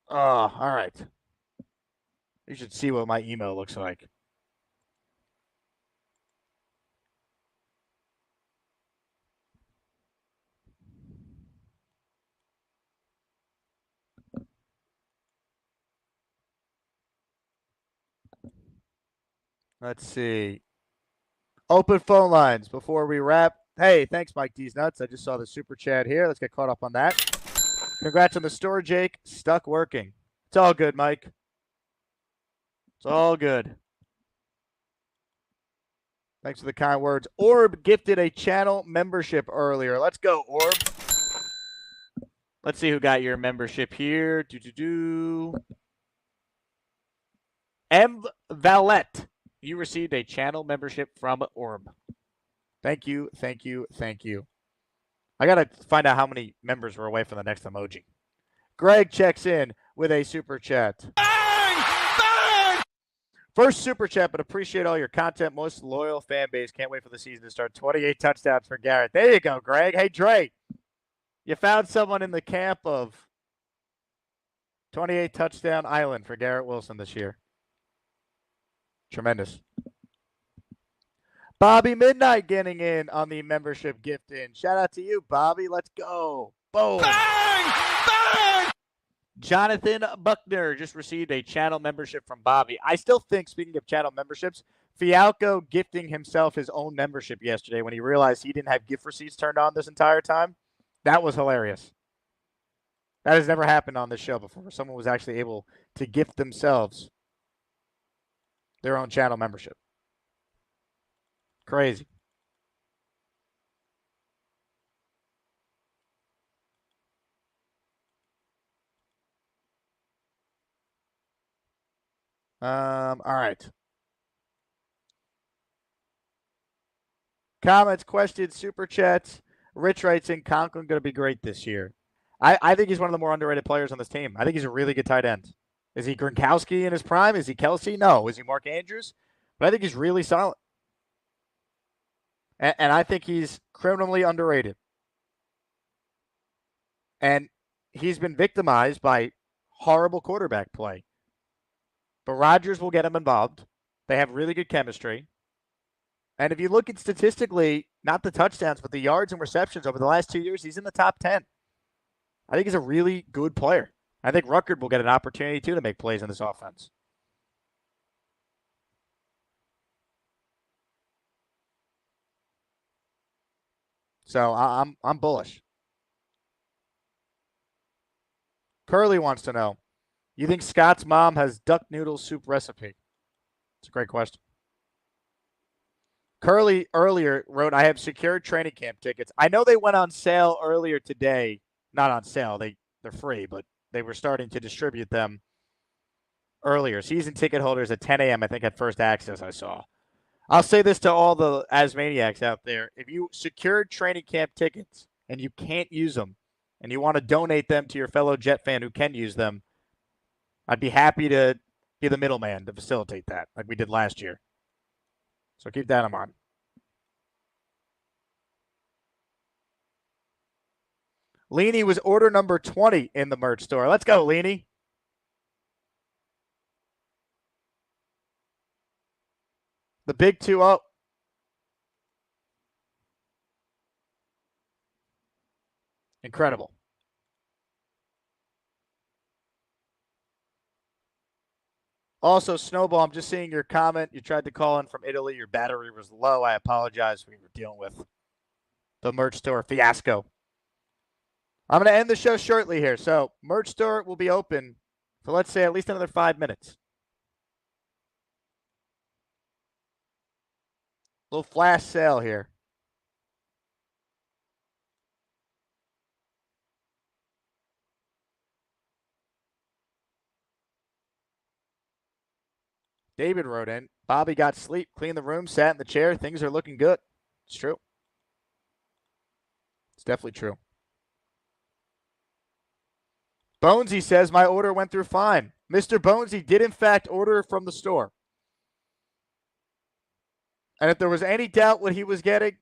Oh, all right. You should see what my email looks like. Let's see. Open phone lines before we wrap. Hey, thanks, Mike D's Nuts. I just saw the super chat here. Let's get caught up on that. Congrats on the store, Jake. Stuck working. It's all good, Mike. It's all good. Thanks for the kind words. Orb gifted a channel membership earlier. Let's go, Orb. Let's see who got your membership here. M. Valette. You received a channel membership from Orb. Thank you, thank you, thank you. I got to find out how many members were away from the next emoji. Greg checks in with a super chat. First super chat, but appreciate all your content. Most loyal fan base. Can't wait for the season to start. 28 touchdowns for Garrett. There you go, Greg. Hey, Dre. You found someone in the camp of 28 touchdown island for Garrett Wilson this year. Tremendous. Bobby Midnight getting in on the membership gift in. Shout out to you, Bobby. Let's go. Boom. Bang! Bang! Jonathan Buckner just received a channel membership from Bobby. I still think, speaking of channel memberships, Fialco gifting himself his own membership yesterday when he realized he didn't have gift receipts turned on this entire time. That was hilarious. That has never happened on this show before. Someone was actually able to gift themselves their own channel membership. Crazy. All right. Comments, questions, super chats. Rich writes in, Conklin going to be great this year. I think he's one of the more underrated players on this team. I think he's a really good tight end. Is he Gronkowski in his prime? Is he Kelsey? No. Is he Mark Andrews? But I think he's really solid. And I think he's criminally underrated. And he's been victimized by horrible quarterback play. But Rodgers will get him involved. They have really good chemistry. And if you look at statistically, not the touchdowns, but the yards and receptions over the last 2 years, he's in the top 10. I think he's a really good player. I think Ruckert will get an opportunity, too, to make plays in this offense. So I'm bullish. Curly wants to know, you think Scott's mom has duck noodle soup recipe? It's a great question. Curly earlier wrote, I have secured training camp tickets. I know they went on sale earlier today. Not on sale. They're free, but they were starting to distribute them earlier. Season ticket holders at 10 a.m., I think, had first access, I saw. I'll say this to all the Asmaniacs out there. If you secured training camp tickets and you can't use them and you want to donate them to your fellow Jet fan who can use them, I'd be happy to be the middleman to facilitate that like we did last year. So keep that in mind. Leany was order number 20 in the merch store. Let's go, Leany. The big 2-0. Incredible. Also, Snowball, I'm just seeing your comment. You tried to call in from Italy. Your battery was low. I apologize. We were dealing with the merch store fiasco. I'm going to end the show shortly here. So, merch store will be open for, let's say, at least another 5 minutes. Little flash sale here. David wrote in, Bobby got sleep, cleaned the room, sat in the chair. Things are looking good. It's true. It's definitely true. Bonesy says, my order went through fine. Mr. Bonesy did, in fact, order from the store. And if there was any doubt what he was getting,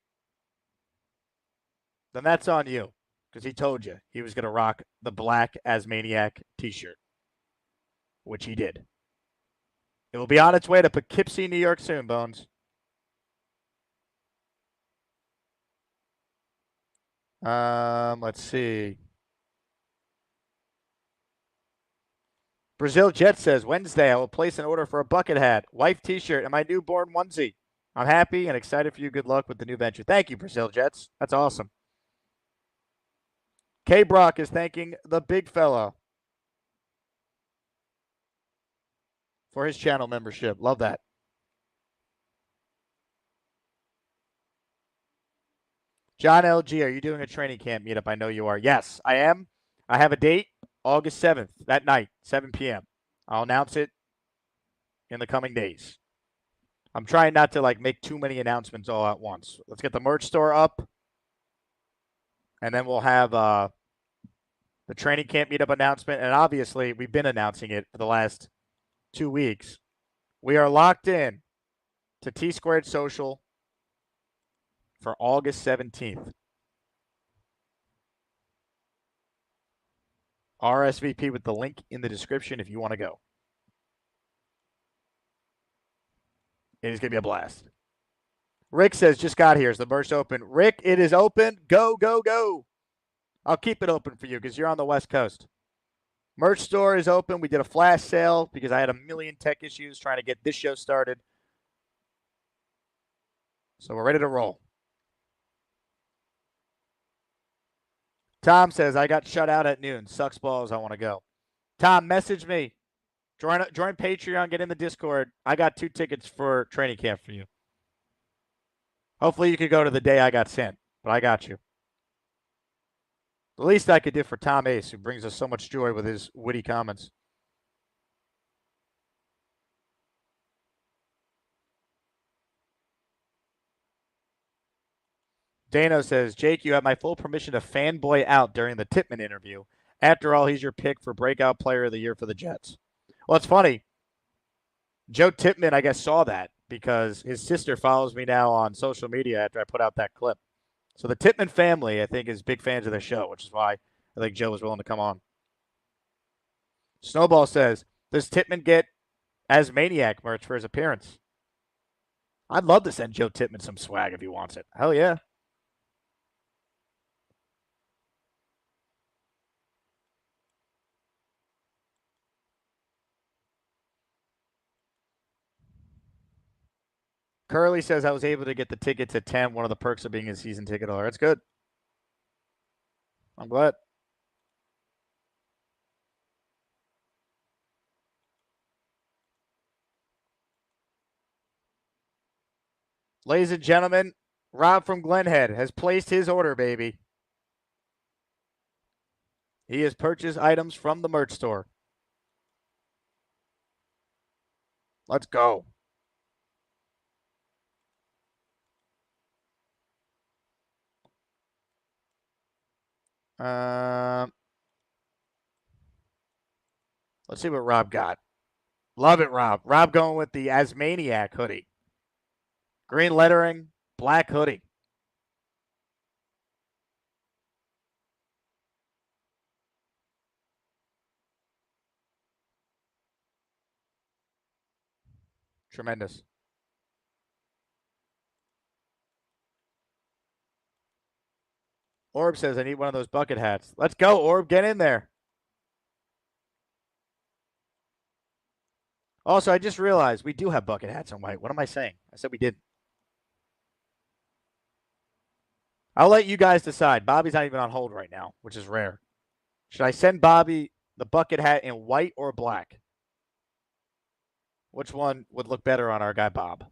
then that's on you. Because he told you he was going to rock the black Asmaniac t-shirt. Which he did. It will be on its way to Poughkeepsie, New York soon, Bones. Let's see. Brazil Jet says, Wednesday I will place an order for a bucket hat, wife t-shirt, and my newborn onesie. I'm happy and excited for you. Good luck with the new venture. Thank you, Brazil Jets. That's awesome. K. Brock is thanking the big fella for his channel membership. Love that. John LG, are you doing a training camp meetup? I know you are. Yes, I am. I have a date, August 7th, that night, 7 p.m. I'll announce it in the coming days. I'm trying not to make too many announcements all at once. Let's get the merch store up. And then we'll have the training camp meetup announcement. And obviously, we've been announcing it for the last 2 weeks. We are locked in to T-Squared Social for August 17th. RSVP with the link in the description if you want to go. It is going to be a blast. Rick says, just got here. Is the merch open? Rick, it is open. Go, go, go. I'll keep it open for you because you're on the West Coast. Merch store is open. We did a flash sale because I had a million tech issues trying to get this show started. So we're ready to roll. Tom says, I got shut out at noon. Sucks balls. I want to go. Tom, message me. Join Patreon. Get in the Discord. I got 2 tickets for training camp for you. Hopefully you could go to the day I got sent, but I got you. The least I could do for Tom Ace, who brings us so much joy with his witty comments. Dano says, Jake, you have my full permission to fanboy out during the Tippman interview. After all, he's your pick for breakout player of the year for the Jets. Well, it's funny. Joe Tippman, I guess, saw that because his sister follows me now on social media after I put out that clip. So the Tippman family, I think, is big fans of the show, which is why I think Joe was willing to come on. Snowball says, does Tippman get Asmaniac merch for his appearance? I'd love to send Joe Tippman some swag if he wants it. Hell yeah. Curly says, I was able to get the tickets at 10. One of the perks of being a season ticket holder. That's good. I'm glad. Ladies and gentlemen, Rob from Glenhead has placed his order, baby. He has purchased items from the merch store. Let's go. Let's see what Rob got. Love it, Rob. Rob going with the Asmaniac hoodie. Green lettering, black hoodie. Tremendous. Orb says, I need one of those bucket hats. Let's go, Orb. Get in there. Also, I just realized we do have bucket hats in white. What am I saying? I said we didn't. I'll let you guys decide. Bobby's not even on hold right now, which is rare. Should I send Bobby the bucket hat in white or black? Which one would look better on our guy, Bob?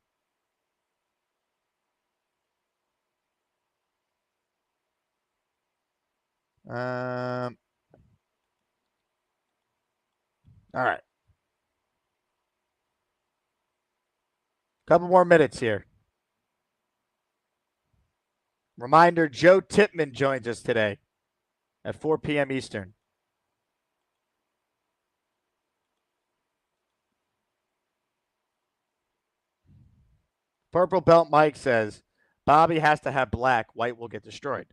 All right. Couple more minutes here. Reminder, Joe Tippman joins us today at 4 p.m. Eastern. Purple Belt Mike says, Bobby has to have black. White will get destroyed.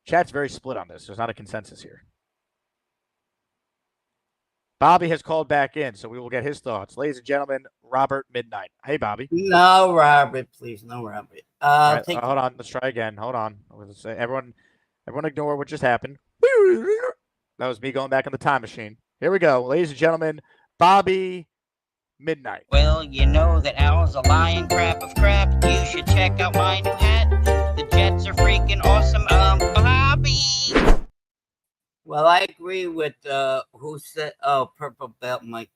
Chat's very split on this. There's not a consensus here. Bobby has called back in, so we will get his thoughts. Ladies and gentlemen, Robert Midnight. Hey, Bobby. No, Robert, please. No, Robert. Right, hold on. Let's try again. Hold on. Everyone ignore what just happened. That was me going back in the time machine. Here we go. Ladies and gentlemen, Bobby Midnight. Well, you know that Al's a lying crap of crap. You should check out my new hat. The Jets are freaking awesome. Bobby. Well, I agree with who said, purple belt, Mike.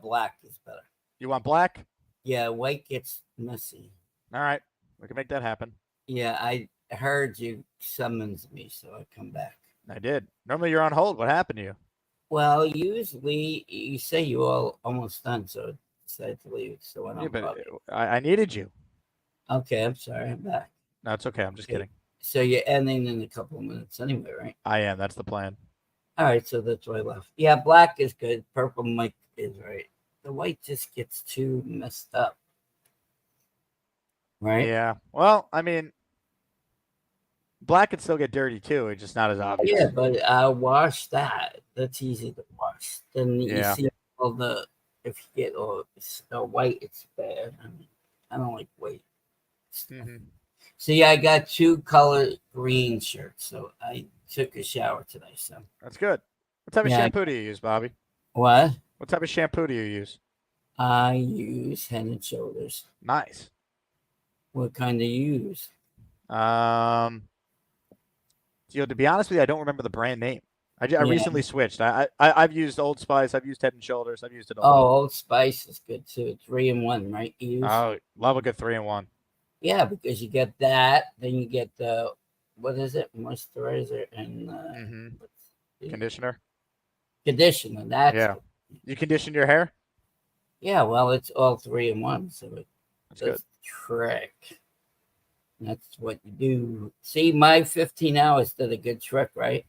Black is better. You want black? Yeah, white gets messy. All right. We can make that happen. Yeah, I heard you summons me, so I come back. I did. Normally you're on hold. What happened to you? Well, usually you say you all almost done, so I decided to leave. So I needed you. Okay, I'm sorry. I'm back. No, it's okay. I'm just kidding. So you're ending in a couple of minutes anyway, right? I am. That's the plan. All right, so that's why I left. Yeah, black is good. Purple Mike is right. The white just gets too messed up. Right? Yeah. Well, I mean, Black can still get dirty too. It's just not as obvious. Yeah, but I wash that. That's easy to wash. Then you Yeah. see all the. If you get all white, it's bad. I mean, I don't like white. See, I got 2 color green shirts, so I took a shower today. So That's good. What type of Yeah, shampoo do you use, Bobby? what? What type of shampoo do you use? I use Head and Shoulders. Nice. What kind do you use? To be honest with you, I don't remember the brand name. I Yeah. recently switched. I've used Old Spice. I've used Head and Shoulders. I've used it all. Oh, Old Spice is good too. 3-in-1, right? You use? Oh, love a good 3-in-1. Yeah, because you get that, then you get the what is it? Moisturizer and Conditioner. conditioner. That's Yeah. You condition your hair? Yeah, well, it's all 3-in-1, so it That's does good. the trick. That's what you do. See, my 15 hours did a good trick, right?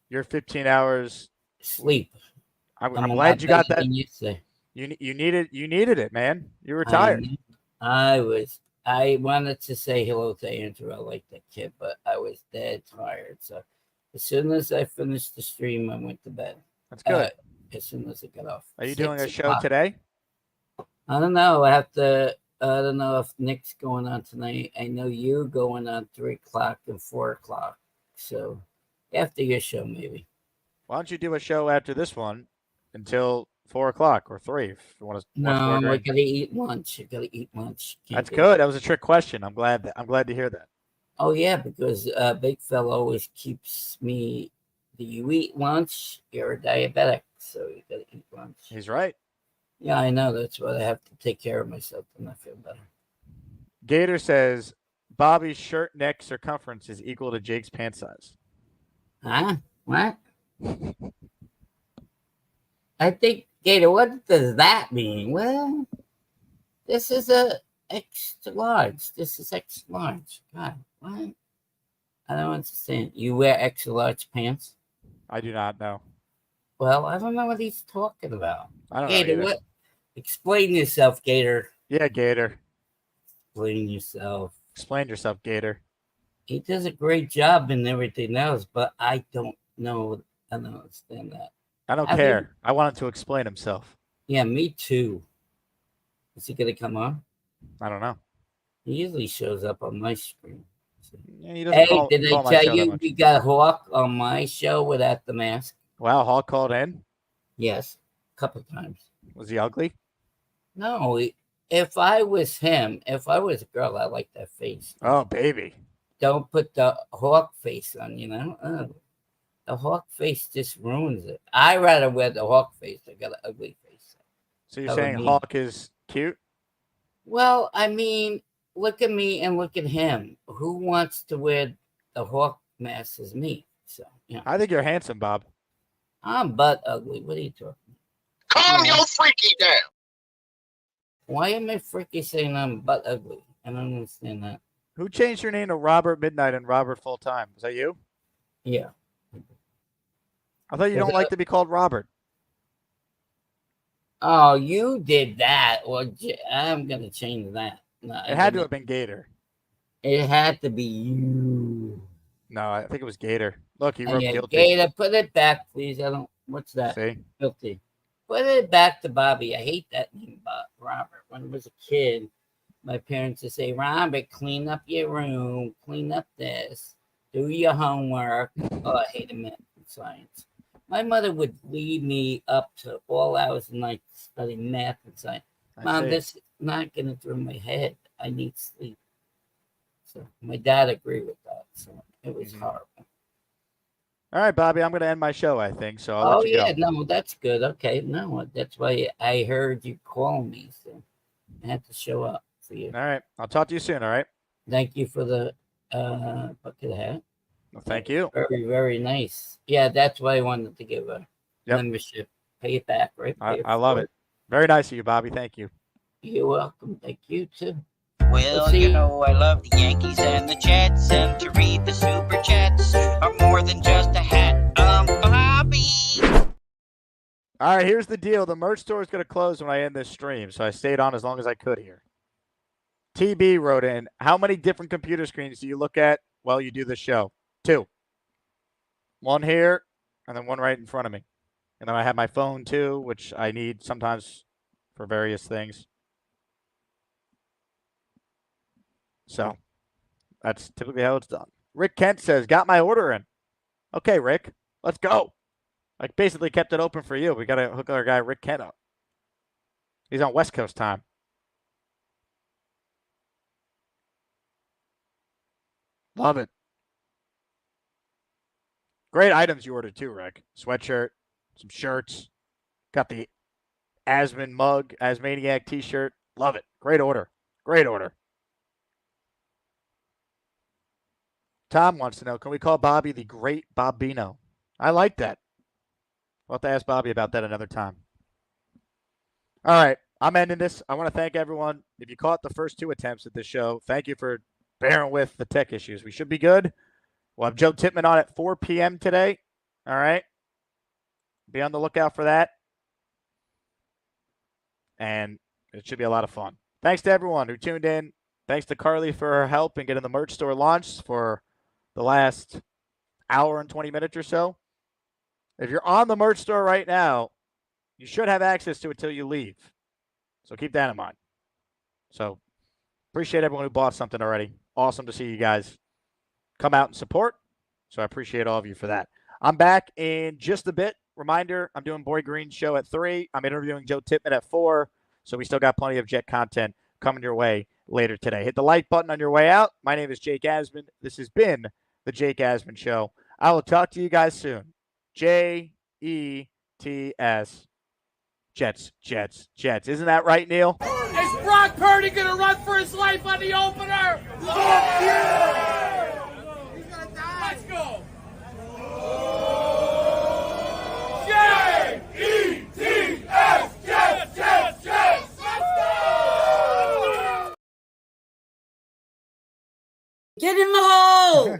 Your 15 hours sleep. I'm I'm a glad lot you got better that. than you say. You needed it, man. You were tired. I wanted to say hello to Andrew. I like that kid, but I was dead tired. So as soon as I finished the stream, I went to bed. That's good. As soon as I got off. Are you doing a 6 show o'clock. today? I don't know. I don't know if Nick's going on tonight. I know you going on 3 o'clock and 4 o'clock. So after your show, maybe. Why don't you do a show after this one until 4 o'clock or 3 if you want to No, watch I more. gotta eat lunch. I gotta eat lunch. Can't That's do good. that. That was a trick question. I'm glad to hear that. Oh yeah, because Big Fella always keeps me. Do you eat lunch? You're a diabetic, so you gotta eat lunch. He's right. Yeah, I know. That's why I have to take care of myself, and I feel better. Gator says Bobby's shirt neck circumference is equal to Jake's pant size. Huh? What? I think, Gator, what does that mean? Well, this is a extra large. This is extra large. God, what? I don't understand. You wear extra large pants? I do not know. Well, I don't know what he's talking about. I don't know Gator, either. what? Explain yourself, Gator. Yeah, Gator. Explain yourself. Explain yourself, Gator. He does a great job in everything else, but I don't know. I don't understand that. I don't I care. mean- I want him to explain himself. Yeah, me too. Is he gonna come on? I don't know. He usually shows up on my screen. Yeah, he doesn't Hey, call- did call I my tell show that you much. we got Hawk on my show without the mask? Wow, Hawk called in? Yes, a couple times. Was he ugly? No, if I was him, if I was a girl, I like that face. Oh, baby. Don't put the Hawk face on, you know? Oh, the Hawk face just ruins it. I rather wear the Hawk face. I got an ugly face. So you're That would saying mean- Hawk is cute? Well, I mean, look at me and look at him. Who wants to wear the Hawk mask as me? So, yeah. I think you're handsome, Bob. I'm butt ugly. What are you talking? Calm your freaky down. Why am I freaky saying I'm butt ugly? I don't understand that. Who changed your name to Robert Midnight and Robert Full Time? Was that you? Yeah. I thought you don't like to be called Robert. Oh, you did that. Well, I'm gonna change that. No, It had to have been Gator. It had to be you. No, I think it was Gator. Look, he wrote Yeah, guilty. Gator, put it back, please. I don't. What's that? See? Guilty. Put it back to Bobby. I hate that name, Robert. When I was a kid, my parents would say, "Robert, clean up your room, clean up this, do your homework." Oh, I hate math and science. My mother would leave me up to all hours of the night to study math and science. I Mom, see. this is not getting through my head. I need sleep. So my dad agreed with that. So it was horrible. All right, Bobby, I'm going to end my show, I think. So I'll Oh let you yeah, go. no, that's good. Okay, no, that's why I heard you call me, so I had to show up for you. All right. I'll talk to you soon, all right? Thank you for the bucket hat. Well, thank you. Very, very nice. Yeah, that's why I wanted to give a Yep. membership. Pay it back, right? Pay it I love forward. it. Very nice of you, Bobby. Thank you. You're welcome. Thank you too. Well, you know I love the Yankees and the Jets, and to read the super chats are more than just a hat. Bobby. All right, here's the deal. The merch store is going to close when I end this stream, so I stayed on as long as I could here. TB wrote in, how many different computer screens do you look at while you do the show. 2. One here, and then one right in front of me. And then I have my phone too, which I need sometimes for various things. So that's typically how it's done. Rick Kent says, got my order in. Okay, Rick, let's go. I basically kept it open for you. We got to hook our guy Rick Kent up. He's on West Coast time. Love it. Great items you ordered too, Rick. Sweatshirt, some shirts. Got the Asman mug, Asmaniac t-shirt. Love it. Great order. Great order. Tom wants to know, can we call Bobby the Great Bobino? I like that. We'll have to ask Bobby about that another time. All right, I'm ending this. I want to thank everyone. If you caught the first 2 attempts at this show, thank you for bearing with the tech issues. We should be good. We'll have Joe Tippman on at 4 p.m. today. All right. Be on the lookout for that. And it should be a lot of fun. Thanks to everyone who tuned in. Thanks to Carly for her help in getting the merch store launched for the last hour and 20 minutes or so. If you're on the merch store right now, you should have access to it till you leave. So keep that in mind. So appreciate everyone who bought something already. Awesome to see you guys come out and support. So I appreciate all of you for that. I'm back in just a bit. Reminder, I'm doing Boy Green's show at 3. I'm interviewing Joe Tippman at 4. So we still got plenty of Jet content coming your way later today. Hit the like button on your way out. My name is Jake Asman. This has been the Jake Asman Show. I will talk to you guys soon. Jets. Jets, Jets, Jets. Isn't that right, Neil? Is Brock Purdy going to run for his life on the opener? Yeah! He's going to die. Let's go. J-E-T-S, Jets, Jets, Jets. Let's go. Get in the hole.